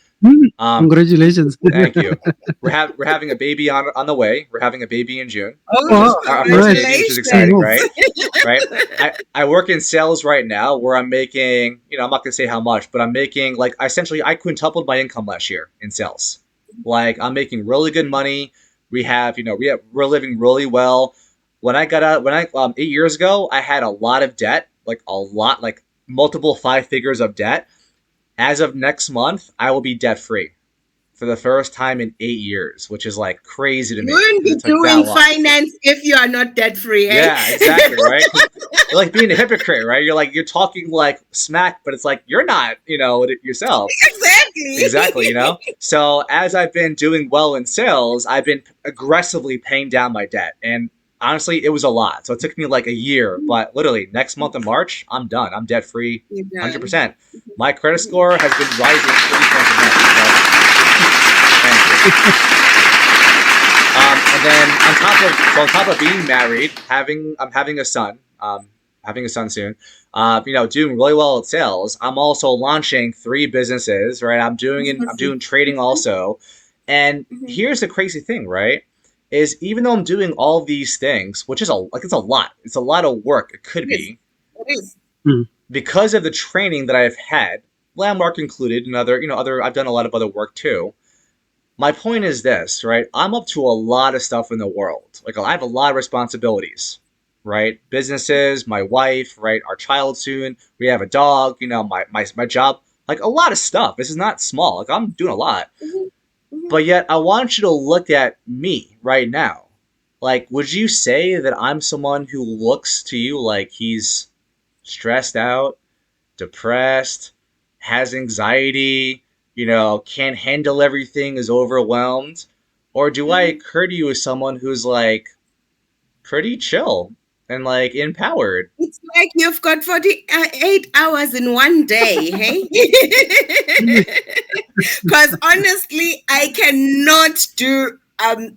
Speaker 2: Um,
Speaker 1: Congratulations.
Speaker 2: Thank you. We're having a baby on the way. We're having a baby in June, which
Speaker 3: Oh,
Speaker 1: Oh,
Speaker 2: is our first
Speaker 1: right.
Speaker 2: baby, which is
Speaker 1: Good
Speaker 2: exciting,
Speaker 3: congratulations.
Speaker 1: move.
Speaker 2: right? Right. I work in sales right now, where I'm making, I'm not gonna say how much, but I'm making like essentially I quintupled my income last year in sales. Like I'm making really good money. We're living really well. When I 8 years ago, I had a lot of debt, like a lot, like multiple five figures of debt. As of next month, I will be debt free for the first time in 8 years, which is like crazy to
Speaker 3: You
Speaker 2: me
Speaker 3: wouldn't
Speaker 2: because
Speaker 3: be
Speaker 2: it took that
Speaker 3: doing
Speaker 2: long.
Speaker 3: finance if you are not debt free, eh?
Speaker 2: Yeah, exactly, right? You're like being a hypocrite, right? You're talking like smack, but it's like you're not, yourself. Exactly,
Speaker 3: Exactly.
Speaker 2: So as I've been doing well in sales, I've been aggressively paying down my debt. And honestly, it was a lot. So it took me like a year, but literally next month in March, I'm done. I'm debt free
Speaker 3: You're done.
Speaker 2: 100%. My credit score has been rising 30 points a month. So thank you. And then on top of being married, I'm having a son. Having a son soon. Doing really well at sales. I'm also launching 3 businesses. Right. I'm doing trading also. And
Speaker 3: Mhm.
Speaker 2: here's the crazy thing, right? Is even though I'm doing all these things, which is it's a lot. It's a lot of work. It could
Speaker 3: It is.
Speaker 2: be
Speaker 3: It is.
Speaker 1: Mm.
Speaker 2: because of the training that I've had, Landmark included, and other. I've done a lot of other work too. My point is this, right? I'm up to a lot of stuff in the world. Like I have a lot of responsibilities, right? Businesses, my wife, right? Our child soon. We have a dog. My job. Like a lot of stuff. This is not small. Like I'm doing a lot.
Speaker 3: Mhm. Mhm.
Speaker 2: But yet, I want you to look at me right now. Like, would you say that I'm someone who looks to you like he's stressed out, depressed, has anxiety, can't handle everything, is overwhelmed? Or do I
Speaker 3: Mhm.
Speaker 2: occur to you as someone who's like pretty chill and like empowered?
Speaker 3: It's like you've got 48 hours in one day, hey? Because honestly, I cannot do, I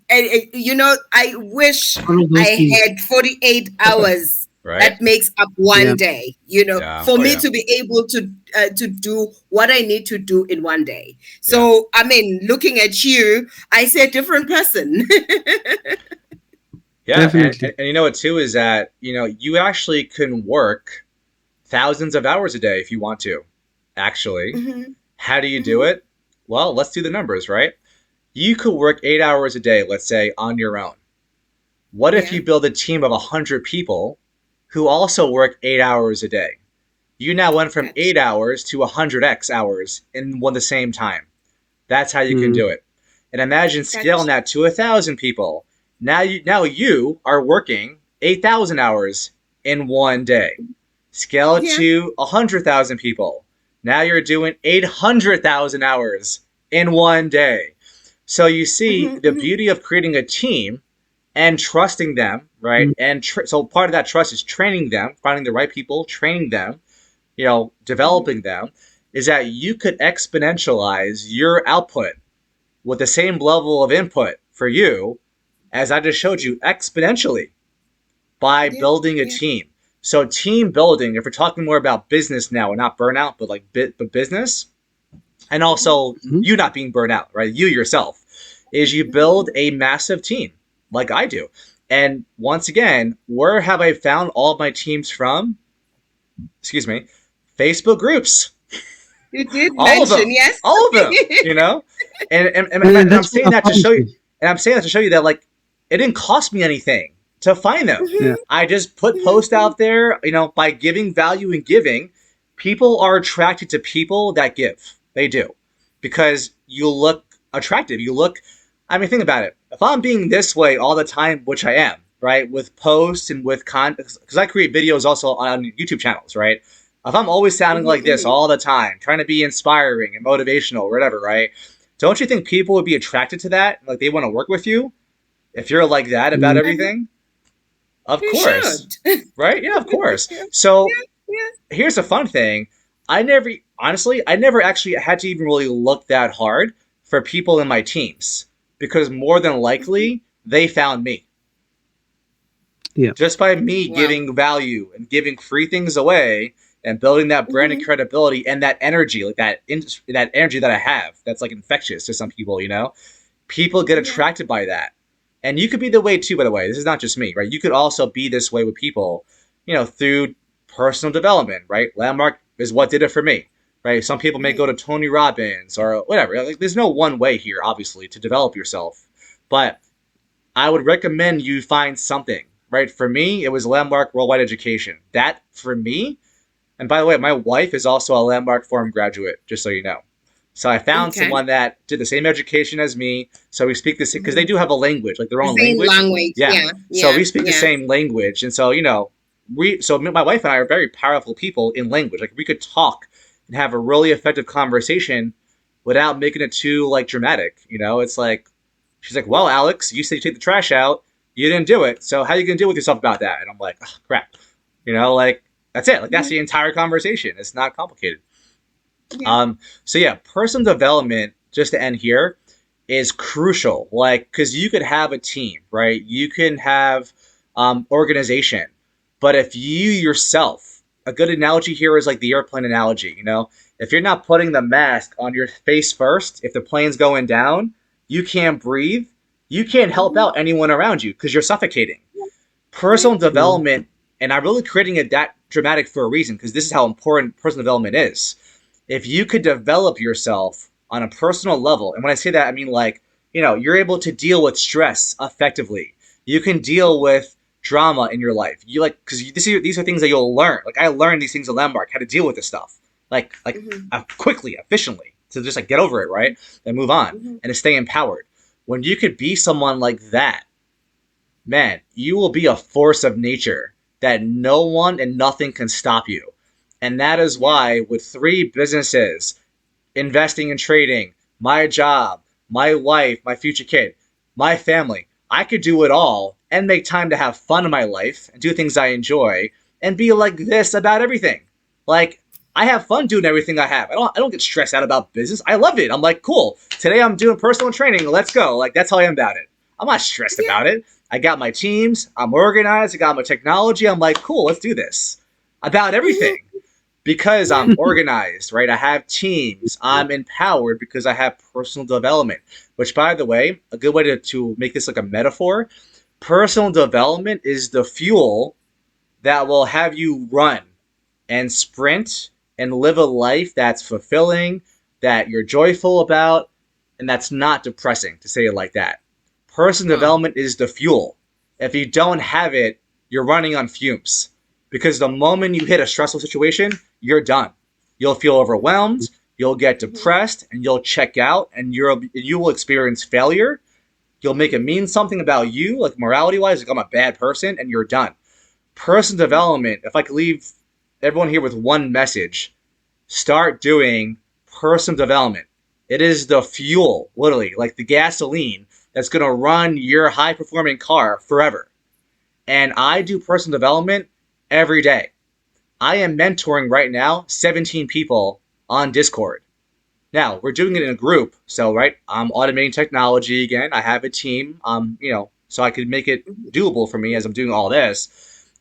Speaker 3: wish
Speaker 1: All of those
Speaker 3: I
Speaker 1: things.
Speaker 3: had 48 hours.
Speaker 2: Right?
Speaker 3: That makes up
Speaker 1: Yeah.
Speaker 3: one day,
Speaker 2: Yeah.
Speaker 3: for
Speaker 2: Oh,
Speaker 3: me
Speaker 2: yeah.
Speaker 3: to be able to do what I need to do in one day.
Speaker 2: Yeah.
Speaker 3: So, I mean, looking at you, I see a different person.
Speaker 2: Yeah. And,
Speaker 1: Definitely.
Speaker 2: and, and you know what, too, is that, you actually can work thousands of hours a day if you want to, actually.
Speaker 3: Mhm,
Speaker 2: How do you do
Speaker 3: mhm.
Speaker 2: it? Well, let's do the numbers, right? You could work 8 hours a day, let's say, on your own. What if
Speaker 3: Yeah,
Speaker 2: you build a team of 100 people who also work 8 hours a day? You now went from
Speaker 3: gotcha,
Speaker 2: 8 hours to 100x hours in the same time. That's how you can
Speaker 1: Mm.
Speaker 2: do it. And imagine scaling
Speaker 3: gotcha.
Speaker 2: that to 1,000 people. Now you are working 8,000 hours in one day. Scale it
Speaker 3: Yeah.
Speaker 2: to 100,000 people. Now you're doing 800,000 hours in one day. So you see
Speaker 3: Mhm,
Speaker 2: the
Speaker 3: mhm,
Speaker 2: beauty of creating a team and trusting them, right?
Speaker 1: Mm.
Speaker 2: And so part of that trust is training them, finding the right people, training them,
Speaker 3: mhm.
Speaker 2: developing them, is that you could exponentialize your output with the same level of input for you as I just showed you exponentially by
Speaker 3: Yeah,
Speaker 2: building a
Speaker 3: yeah.
Speaker 2: team. So team building, if we're talking more about business now and not burnout, but like but business, and
Speaker 3: Mhm,
Speaker 2: also
Speaker 1: Mhm.
Speaker 2: you not being burnt out, right? You yourself, is you
Speaker 3: mhm,
Speaker 2: build
Speaker 3: mhm.
Speaker 2: a massive team like I do. And once again, where have I found all of my teams from? Excuse me, Facebook groups.
Speaker 3: You did
Speaker 2: All of
Speaker 3: mention,
Speaker 2: them,
Speaker 3: yes.
Speaker 2: all of them, and I'm
Speaker 1: That's what
Speaker 2: saying
Speaker 1: I
Speaker 2: that to
Speaker 1: found
Speaker 2: show you,
Speaker 1: too.
Speaker 2: and I'm saying that to show you that like it didn't cost me anything to find them.
Speaker 1: Yeah.
Speaker 3: Mhm,
Speaker 2: I just put
Speaker 3: mhm,
Speaker 2: posts out there, by giving value and giving, people are attracted to people that give. They do, because you look attractive. You look. I mean, think about it. If I'm being this way all the time, which I am, right, with posts and with content, because I create videos also on YouTube channels, right? If I'm always sounding
Speaker 3: mhm,
Speaker 2: like this
Speaker 3: mhm.
Speaker 2: all the time, trying to be inspiring and motivational or whatever, right? Don't you think people would be attracted to that? Like they want to work with you if you're like that about
Speaker 1: Mm.
Speaker 3: Uh-huh.
Speaker 2: everything? Of
Speaker 3: You
Speaker 2: course.
Speaker 3: should.
Speaker 2: Right? Yeah, of course.
Speaker 3: Yeah,
Speaker 2: So
Speaker 3: yeah, yeah.
Speaker 2: here's a fun thing. I never actually had to even really look that hard for people in my teams because more than
Speaker 3: Mhm.
Speaker 2: likely they found me
Speaker 1: Yeah.
Speaker 2: just by me
Speaker 3: Wow.
Speaker 2: giving value and giving free things away and building that brand and
Speaker 3: Mhm,
Speaker 2: credibility and that energy, like that energy that I have, that's like infectious to some people. People get
Speaker 3: yeah.
Speaker 2: attracted by that, and you could be the way too. By the way, this is not just me, right? You could also be this way with people, through personal development, right? Landmark is what did it for me, right? Some people may go
Speaker 3: Mhm,
Speaker 2: to Tony Robbins or whatever. Like, there's no one way here, obviously, to develop yourself, but I would recommend you find something, right? For me, it was Landmark Worldwide Education. That, for me, and by the way, my wife is also a Landmark Forum graduate, just so you know. So I found
Speaker 3: okay.
Speaker 2: someone that did the same education as me. So we speak this because they
Speaker 3: Mhm.
Speaker 2: do have a language, like their
Speaker 3: The
Speaker 2: own
Speaker 3: same
Speaker 2: language.
Speaker 3: language.
Speaker 2: Yeah.
Speaker 3: Yeah,
Speaker 2: So
Speaker 3: yeah,
Speaker 2: we speak the
Speaker 3: yeah.
Speaker 2: same language. And so, my wife and I are very powerful people in language. Like we could talk and have a really effective conversation without making it too like dramatic. It's like she's like, "Well, Alex, you said you take the trash out. You didn't do it. So how are you gonna deal with yourself about that?" And I'm like, oh, "Crap." Like that's it. Like that's
Speaker 3: Mhm.
Speaker 2: the entire conversation. It's not complicated.
Speaker 3: Yeah.
Speaker 2: So yeah, personal development. Just to end here, is crucial. Like, because you could have a team, right? You can have organization, but if you yourself, a good analogy here is like the airplane analogy. If you're not putting the mask on your face first, if the plane's going down, you can't breathe. You can't help
Speaker 3: Mhm.
Speaker 2: out anyone around you because you're suffocating.
Speaker 3: Yeah.
Speaker 2: Personal
Speaker 1: True.
Speaker 2: development, and I'm really creating it that dramatic for a reason because this is how important personal development is. If you could develop yourself on a personal level, and when I say that, I mean like, you're able to deal with stress effectively. You can deal with drama in your life. You like because these are things that you'll learn. Like I learned these things at Landmark, how to deal with this stuff,
Speaker 3: Mhm.
Speaker 2: quickly, efficiently, to just like get over it, right, and move on,
Speaker 3: Mhm.
Speaker 2: and to stay empowered. When you could be someone like that, man, you will be a force of nature that no one and nothing can stop you. And that is
Speaker 3: Yeah.
Speaker 2: why, with three businesses, investing and trading, my job, my wife, my future kid, my family, I could do it all and make time to have fun in my life and do things I enjoy and be like this about everything. Like, I have fun doing everything I have. I don't get stressed out about business. I love it. I'm like, cool. Today I'm doing personal training. Let's go. Like that's how I am about it. I'm not stressed
Speaker 3: Yeah.
Speaker 2: about it. I got my teams. I'm organized. I got my technology. I'm like, cool. Let's do this. About
Speaker 3: Mhm.
Speaker 2: everything because
Speaker 3: Yeah.
Speaker 2: I'm organized, right? I have teams. I'm empowered because I have personal development. Which, by the way, a good way to make this like a metaphor, personal development is the fuel that will have you run and sprint and live a life that's fulfilling, that you're joyful about, and that's not depressing, to say it like that. Personal
Speaker 3: Mm.
Speaker 2: development is the fuel. If you don't have it, you're running on fumes. Because the moment you hit a stressful situation, you're done. You'll feel overwhelmed, you'll get
Speaker 3: Mhm.
Speaker 2: depressed, and you'll check out, and you will experience failure. You'll make it mean something about you, like morality wise, like I'm a bad person, and you're done. Personal development, if I could leave everyone here with one message, start doing personal development. It is the fuel, literally, like the gasoline that's going to run your high performing car forever. And I do personal development every day. I am mentoring right now 17 people on Discord. Now, we're doing it in a group. So, right, I'm automating technology again. I have a team, so I could make it
Speaker 3: Mhm.
Speaker 2: doable for me as I'm doing all this.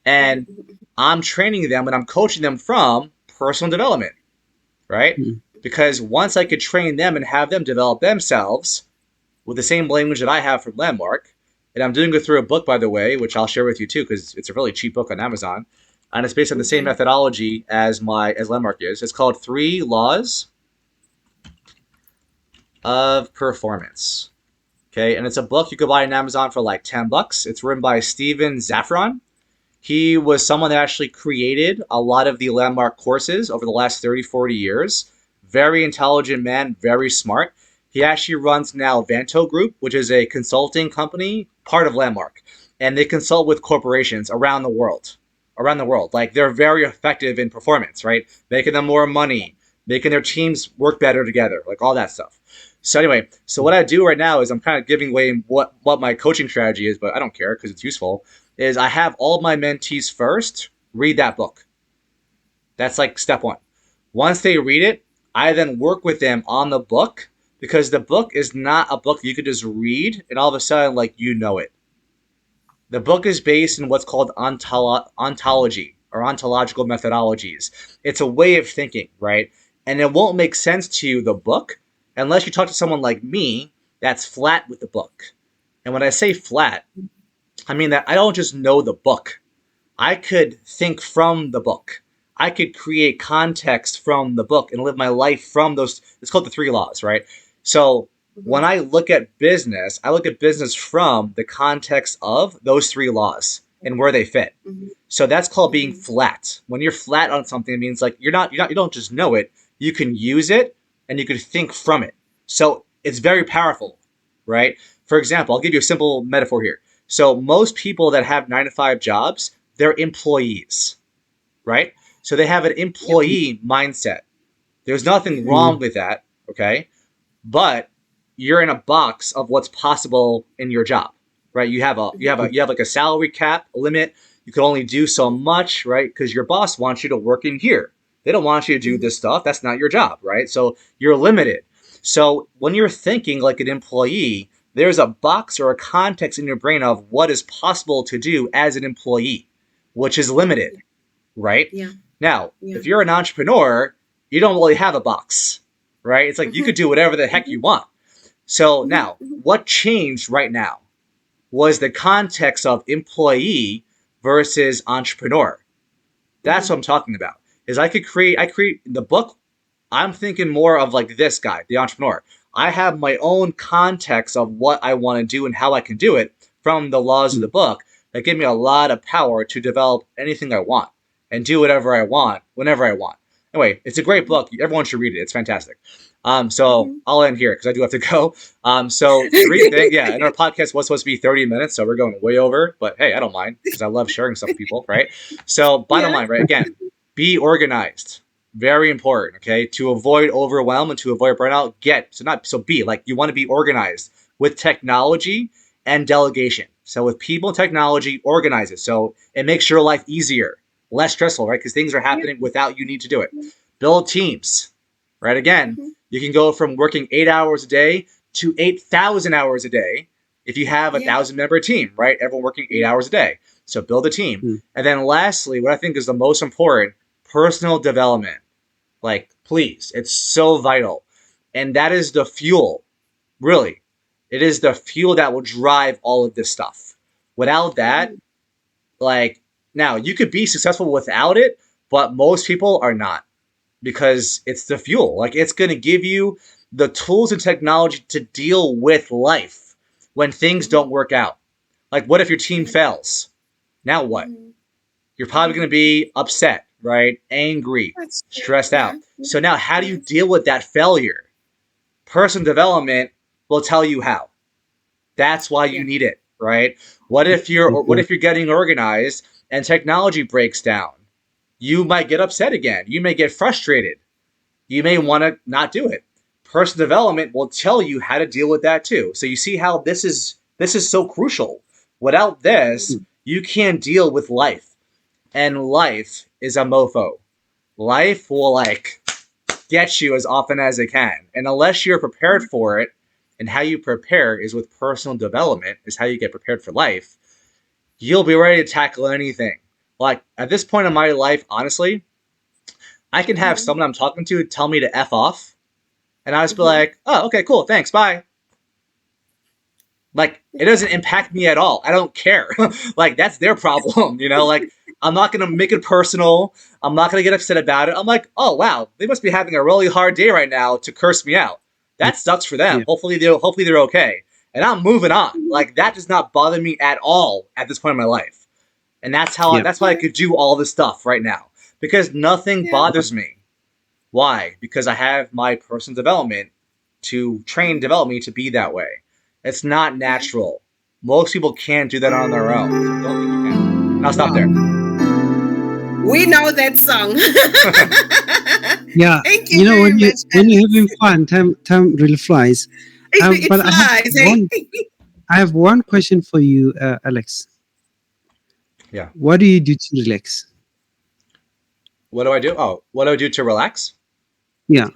Speaker 2: And
Speaker 3: Mhm.
Speaker 2: I'm training them and I'm coaching them from personal development, right? Because once I could train them and have them develop themselves with the same language that I have from Landmark, and I'm doing it through a book, by the way, which I'll share with you too, because it's a really cheap book on Amazon, and it's based on the same
Speaker 3: Okay.
Speaker 2: methodology as Landmark is. It's called Three Laws of Performance. Okay, and it's a book you could buy on Amazon for like $10. It's written by Steven Zaffron. He was someone that actually created a lot of the Landmark courses over the last 30, 40 years. Very intelligent man, very smart. He actually runs now Vanto Group, which is a consulting company, part of Landmark. And they consult with corporations around the world. Around the world. Like they're very effective in performance, right? Making them more money, making their teams work better together, like all that stuff. So anyway, so what I do right now is I'm kind of giving away what my coaching strategy is, but I don't care because it's useful is I have all of my mentees first read that book. That's like step one. Once they read it, I then work with them on the book because the book is not a book you could just read and all of a sudden like you know it. The book is based in what's called ontology or ontological methodologies. It's a way of thinking, right? And it won't make sense to you, the book, unless you talk to someone like me that's flat with the book. And when I say flat, I mean that I don't just know the book. I could think from the book. I could create context from the book and live my life from those. It's called the three laws, right? So when
Speaker 3: Mhm.
Speaker 2: I look at business, I look at business from the context of those three laws and where they fit.
Speaker 3: Mhm.
Speaker 2: So that's called being
Speaker 3: Mhm.
Speaker 2: flat. When you're flat on something, it means like you don't just know it. You can use it and you can think from it. So it's very powerful, right? For example, I'll give you a simple metaphor here. So most people that have 9 to 5 jobs, they're employees, right? So they have an
Speaker 3: Yep.
Speaker 2: employee mindset. There's nothing
Speaker 3: Mm-hmm.
Speaker 2: wrong with that, okay? But you're in a box of what's possible in your job, right? You have like a salary cap limit. You can only do so much, right? Because your boss wants you to work in here. They don't want you to do
Speaker 3: Mm-hmm.
Speaker 2: this stuff. That's not your job, right? So you're limited. So when you're thinking like an employee, there's a box or a context in your brain of what is possible to do as an employee, which is limited, right?
Speaker 3: Yeah.
Speaker 2: Now,
Speaker 3: Yeah.
Speaker 2: if you're an entrepreneur, you don't really have a box, right? It's like you
Speaker 3: Mm-hmm.
Speaker 2: could do whatever the heck you
Speaker 3: Mm-hmm.
Speaker 2: want. So
Speaker 3: Mm-hmm.
Speaker 2: now, what changed right now was the context of employee versus entrepreneur. That's
Speaker 3: Mm-hmm.
Speaker 2: what I'm talking about. Is I create the book. I'm thinking more of like this guy, the entrepreneur. I have my own context of what I want to do and how I can do it from the laws of the book that give me a lot of power to develop anything I want and do whatever I want whenever I want. Anyway, it's a great
Speaker 3: Mm-hmm.
Speaker 2: book. Everyone should read it. It's fantastic. So
Speaker 3: Mm-hmm.
Speaker 2: I'll end here because I do have to go. So three things, yeah. And our podcast was supposed to be 30 minutes, so we're going way over. But hey, I don't mind because I love sharing stuff with people, right? So bottom
Speaker 3: Yeah.
Speaker 2: line, right? Again, be organized. Very important, okay? To avoid overwhelm and to avoid burnout, be like you want to be organized with technology and delegation. So with people and technology, organize it. So it makes your life easier, less stressful, right? Because things are
Speaker 3: Yeah.
Speaker 2: happening without you need to do it. Build teams, right? Again,
Speaker 3: Mm-hmm.
Speaker 2: you can go from working 8 hours a day to 8,000 hours a day if you have a
Speaker 3: Yeah.
Speaker 2: 1,000 member team, right? Everyone working 8 hours a day. So build a team.
Speaker 1: Mm.
Speaker 2: And then lastly, what I think is the most important, personal development. Like, please, it's so vital. And that is the fuel, really. It is the fuel that will drive all of this stuff. Without that,
Speaker 3: Mm-hmm.
Speaker 2: like, now you could be successful without it, but most people are not because it's the fuel. Like, it's going to give you the tools and technology to deal with life when things
Speaker 3: Mm-hmm.
Speaker 2: don't work out. Like, what if your team
Speaker 3: Yeah.
Speaker 2: fails? Now what?
Speaker 3: Mm-hmm.
Speaker 2: You're probably
Speaker 3: Mm-hmm.
Speaker 2: going to be upset, right? Angry,
Speaker 3: That's true.
Speaker 2: stressed
Speaker 3: Yeah.
Speaker 2: out.
Speaker 3: Yeah.
Speaker 2: So now, how do you
Speaker 3: Yeah.
Speaker 2: deal with that failure? Personal development will tell you how. That's why you
Speaker 3: Yeah.
Speaker 2: need it, right? What
Speaker 1: Yeah.
Speaker 2: if you're getting organized and technology breaks down? You might get upset again. You may get frustrated. You may
Speaker 3: Mm-hmm.
Speaker 2: want to not do it. Personal development will tell you how to deal with that too. So you see how this is so crucial. Without
Speaker 3: Mm-hmm.
Speaker 2: this, you can't deal with life. And life is a mofo. Life will like get you as often as it can. And unless you're prepared for it, and how you prepare is with personal development, is how you get prepared for life, you'll be ready to tackle anything. Like at this point in my life, honestly, I can have
Speaker 3: Mm-hmm.
Speaker 2: someone I'm talking to tell me to F off, and I'll just be
Speaker 3: Mm-hmm.
Speaker 2: like, oh, okay, cool, thanks, bye. Like it doesn't impact me at all. I don't care. Like that's their problem, you know. Like I'm not gonna make it personal. I'm not gonna get upset about it. I'm like, oh wow, they must be having a really hard day right now to curse me out.
Speaker 1: Yeah.
Speaker 2: That sucks for them.
Speaker 1: Yeah.
Speaker 2: Hopefully they're okay. And I'm moving on. Like that does not bother me at all at this point in my life. And
Speaker 1: Yeah.
Speaker 2: that's why I
Speaker 3: Yeah.
Speaker 2: could do all this stuff right now because nothing
Speaker 3: Yeah.
Speaker 2: bothers me. Why? Because I have my personal development to train,
Speaker 3: Mm-hmm.
Speaker 2: develop me to be that way. It's not
Speaker 3: Yeah.
Speaker 2: natural. Most people can't do that on their own, so don't think you can. And I'll stop there.
Speaker 3: Wow. We know that song.
Speaker 1: Yeah.
Speaker 3: Thank you
Speaker 1: You know,
Speaker 3: very much,
Speaker 1: when you're
Speaker 3: Alex.
Speaker 1: having fun, time really flies.
Speaker 3: It
Speaker 1: But
Speaker 3: flies, hey?
Speaker 1: I have one question for you, Alex.
Speaker 2: Yeah.
Speaker 1: What do you do to relax?
Speaker 2: What do I do? Oh, what do I do to relax?
Speaker 1: Yeah.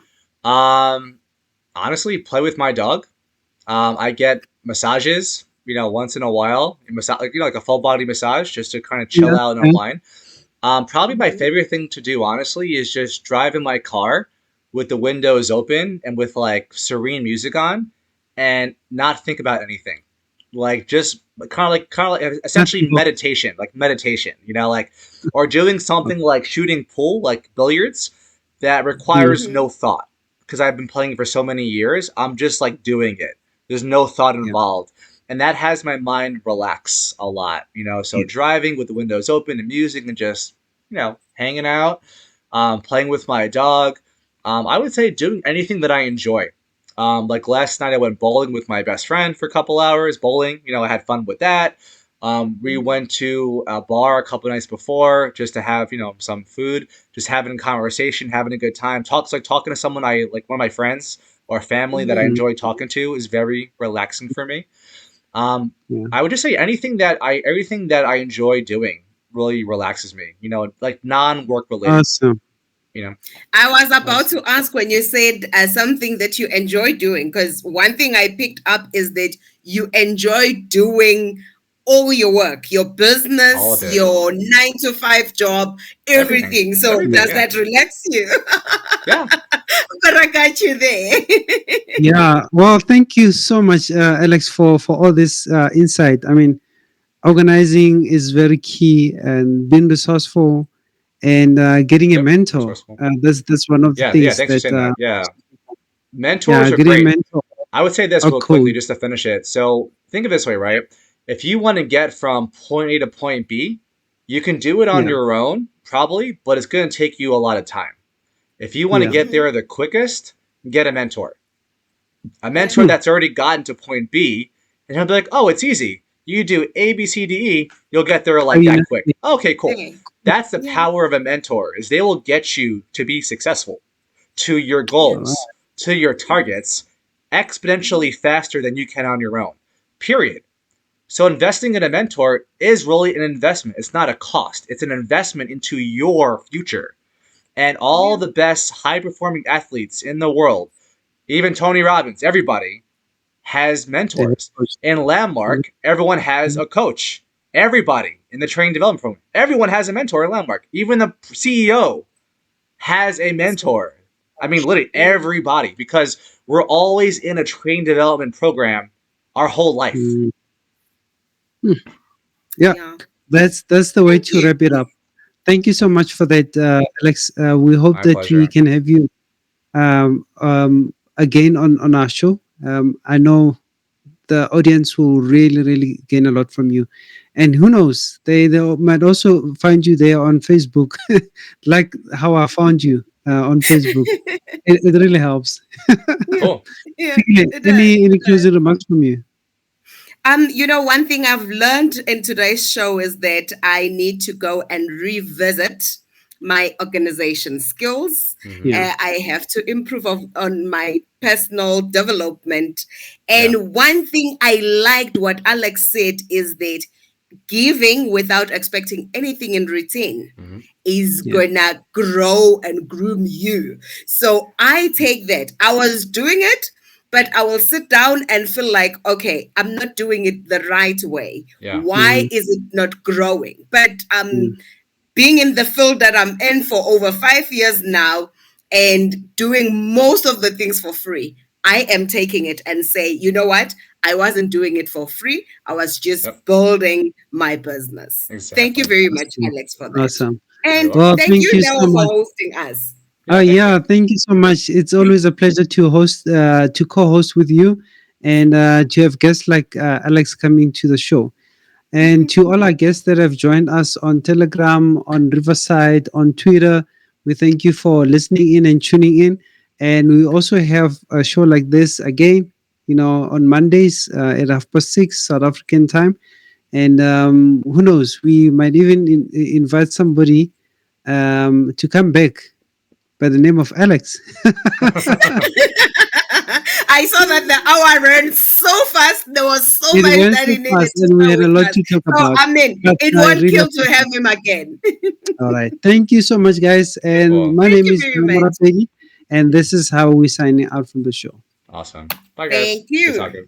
Speaker 2: Um, Honestly, play with my dog. I get massages, once in a while. Like a full body massage, just to kind of chill
Speaker 1: Yeah.
Speaker 2: out and
Speaker 1: Yeah.
Speaker 2: unwind. Probably my
Speaker 3: Mm-hmm.
Speaker 2: favorite thing to do, honestly, is just drive in my car with the windows open and with like serene music on, and not think about anything. Like just kind of like essentially
Speaker 1: Nothing more.
Speaker 2: meditation, like or doing something like shooting pool, like billiards, that
Speaker 1: Mm.
Speaker 2: requires
Speaker 3: Mm-hmm.
Speaker 2: no thought. Because I've been playing for so many years, I'm just like doing it. There's no thought
Speaker 1: Yeah.
Speaker 2: involved, and that has my mind relax a lot. So
Speaker 1: Yeah.
Speaker 2: driving with the windows open and music and just hanging out, playing with my dog. I would say doing anything that I enjoy. Like last night, I went bowling with my best friend for a couple hours. Bowling, I had fun with that. We went to a bar a couple nights before just to have some food, just having a conversation, having a good time. Talking to someone I like, one of my friends or family that I
Speaker 3: Mm-hmm.
Speaker 1: Mm,
Speaker 2: enjoy talking to is very relaxing for me. Um,
Speaker 1: yeah.
Speaker 2: I would just say everything that I enjoy doing really relaxes me. Like non-work related.
Speaker 1: Awesome.
Speaker 2: You know.
Speaker 3: I was about
Speaker 1: Awesome.
Speaker 3: to ask when you said something that you enjoy doing, because one thing I picked up is that you enjoy doing all your work, your
Speaker 2: All
Speaker 3: business,
Speaker 2: of it,
Speaker 3: your 9 to 5 job,
Speaker 2: everything,
Speaker 3: everything. So
Speaker 2: everything.
Speaker 3: does
Speaker 2: Yeah,
Speaker 3: that relax you?
Speaker 2: yeah.
Speaker 3: But I got you there.
Speaker 1: Yeah. Well, thank you so much, Alex, for all this insight. I mean, organizing is very key, and being resourceful and getting a
Speaker 2: Yep,
Speaker 1: mentor.
Speaker 2: resourceful.
Speaker 1: That's one of the
Speaker 2: Yeah, yeah.
Speaker 1: things
Speaker 2: Thanks for
Speaker 1: that
Speaker 2: saying that. Yeah,
Speaker 1: yeah,
Speaker 2: mentors are
Speaker 1: getting a
Speaker 2: great.
Speaker 1: mentor
Speaker 2: I would say this
Speaker 1: or
Speaker 2: real quickly
Speaker 1: coach.
Speaker 2: just to finish it. So think of it this way, right? If you want to get from point A to point B, you can do it on
Speaker 1: Yeah,
Speaker 2: your own, probably, but it's going to take you a lot of time. If you want to
Speaker 1: yeah.
Speaker 2: get
Speaker 3: Mhm.
Speaker 2: there the quickest, get a
Speaker 3: Yeah.
Speaker 2: mentor
Speaker 1: Hmm.
Speaker 2: that's already gotten to point B, and he'll be like, "Oh, it's easy. You do A, B, C, D, E, you'll get there
Speaker 1: I
Speaker 2: like
Speaker 1: mean,
Speaker 2: that quick." Okay, cool.
Speaker 3: Yeah.
Speaker 2: That's the
Speaker 3: Yeah.
Speaker 2: power of a mentor is they will get you to be successful, to your
Speaker 3: Yeah.
Speaker 1: all right.
Speaker 2: goals, to your targets, exponentially faster than you can on your own. Period. So investing in a mentor is really an investment. It's not a cost. It's an investment into your future. And all
Speaker 3: Yeah.
Speaker 2: the best high performing athletes in the world, even Tony Robbins, everybody has
Speaker 1: That is
Speaker 2: mentors.
Speaker 1: coach.
Speaker 2: In
Speaker 1: Mhm.
Speaker 2: Landmark, everyone has a coach. Everybody in the training development program, everyone has a mentor in Landmark. Even the CEO has a mentor. I mean, literally
Speaker 3: Yeah.
Speaker 2: everybody, because we're always in a training development program our whole life.
Speaker 1: Mm. Hmm. Yeah,
Speaker 3: Yeah.
Speaker 1: that's the way
Speaker 3: Thank
Speaker 1: to
Speaker 3: you.
Speaker 1: wrap it up. Thank you so much for that, Alex. We hope
Speaker 2: My
Speaker 1: that we
Speaker 2: pleasure.
Speaker 1: can have you again on our show. I know the audience will really gain a lot from you, and who knows, they might also find you there on Facebook, like how I found you on Facebook. It really helps.
Speaker 3: Yeah.
Speaker 2: Cool.
Speaker 3: Yeah.
Speaker 1: Okay,
Speaker 3: It does.
Speaker 1: any
Speaker 3: It does.
Speaker 1: closing remarks from you?
Speaker 3: One thing I've learned in today's show is that I need to go and revisit my organization skills.
Speaker 2: Hmm.
Speaker 1: Yeah.
Speaker 3: I have to improve on my personal development.
Speaker 2: Yeah.
Speaker 3: And one thing I liked what Alex said is that giving without expecting anything in return
Speaker 2: Hmm.
Speaker 3: is
Speaker 1: Yeah.
Speaker 3: gonna grow and groom you. So I take that. I was doing it, but I will sit down and feel like, okay, I'm not doing it the right way.
Speaker 2: Yeah.
Speaker 3: Why
Speaker 1: Mm,
Speaker 3: is it not growing? But
Speaker 1: mm,
Speaker 3: being in the field that I'm in for over 5 years now and doing most of the things for free, I am taking it and say, you know what? I wasn't doing it for free. I was just
Speaker 2: Yep.
Speaker 3: building my business. Thank you
Speaker 2: Exactly.
Speaker 3: very much,
Speaker 1: awesome.
Speaker 3: Alex, for that.
Speaker 1: Awesome.
Speaker 2: You're
Speaker 3: And
Speaker 2: welcome.
Speaker 1: Well,
Speaker 3: thank
Speaker 1: thank
Speaker 3: you,
Speaker 1: you so
Speaker 3: Noah, for
Speaker 1: much.
Speaker 3: hosting us.
Speaker 2: Yeah. Thank you.
Speaker 1: Yeah, thank you so much. It's always a pleasure to host, to co-host with you, and to have guests like Alex coming to the show. And to all our guests that have joined us on Telegram, on Riverside, on Twitter, we thank you for listening in and tuning in. And we also have a show like this again, on Mondays at 6:30 South African time. And who knows, we might even invite somebody to come back by the name of Alex.
Speaker 3: I saw that the hour ran so fast. There was so
Speaker 1: It
Speaker 3: much
Speaker 1: went
Speaker 3: that
Speaker 1: so
Speaker 3: he needed
Speaker 1: fast,
Speaker 3: to
Speaker 1: and we
Speaker 3: share
Speaker 1: had a
Speaker 3: with
Speaker 1: lot
Speaker 3: us.
Speaker 1: to talk
Speaker 3: So,
Speaker 1: about.
Speaker 3: I mean,
Speaker 1: But
Speaker 3: it
Speaker 1: I
Speaker 3: won't
Speaker 1: really
Speaker 3: kill to have
Speaker 1: appreciate it.
Speaker 3: him again.
Speaker 1: All right. Thank you so much, guys. And
Speaker 2: Cool.
Speaker 1: my
Speaker 3: Thank
Speaker 1: name
Speaker 3: you
Speaker 1: is
Speaker 3: very much.
Speaker 1: Namara Pedi, and this is how we signing out from the show.
Speaker 2: Awesome. Bye, guys.
Speaker 3: Thank
Speaker 2: Good
Speaker 3: you.
Speaker 2: talking.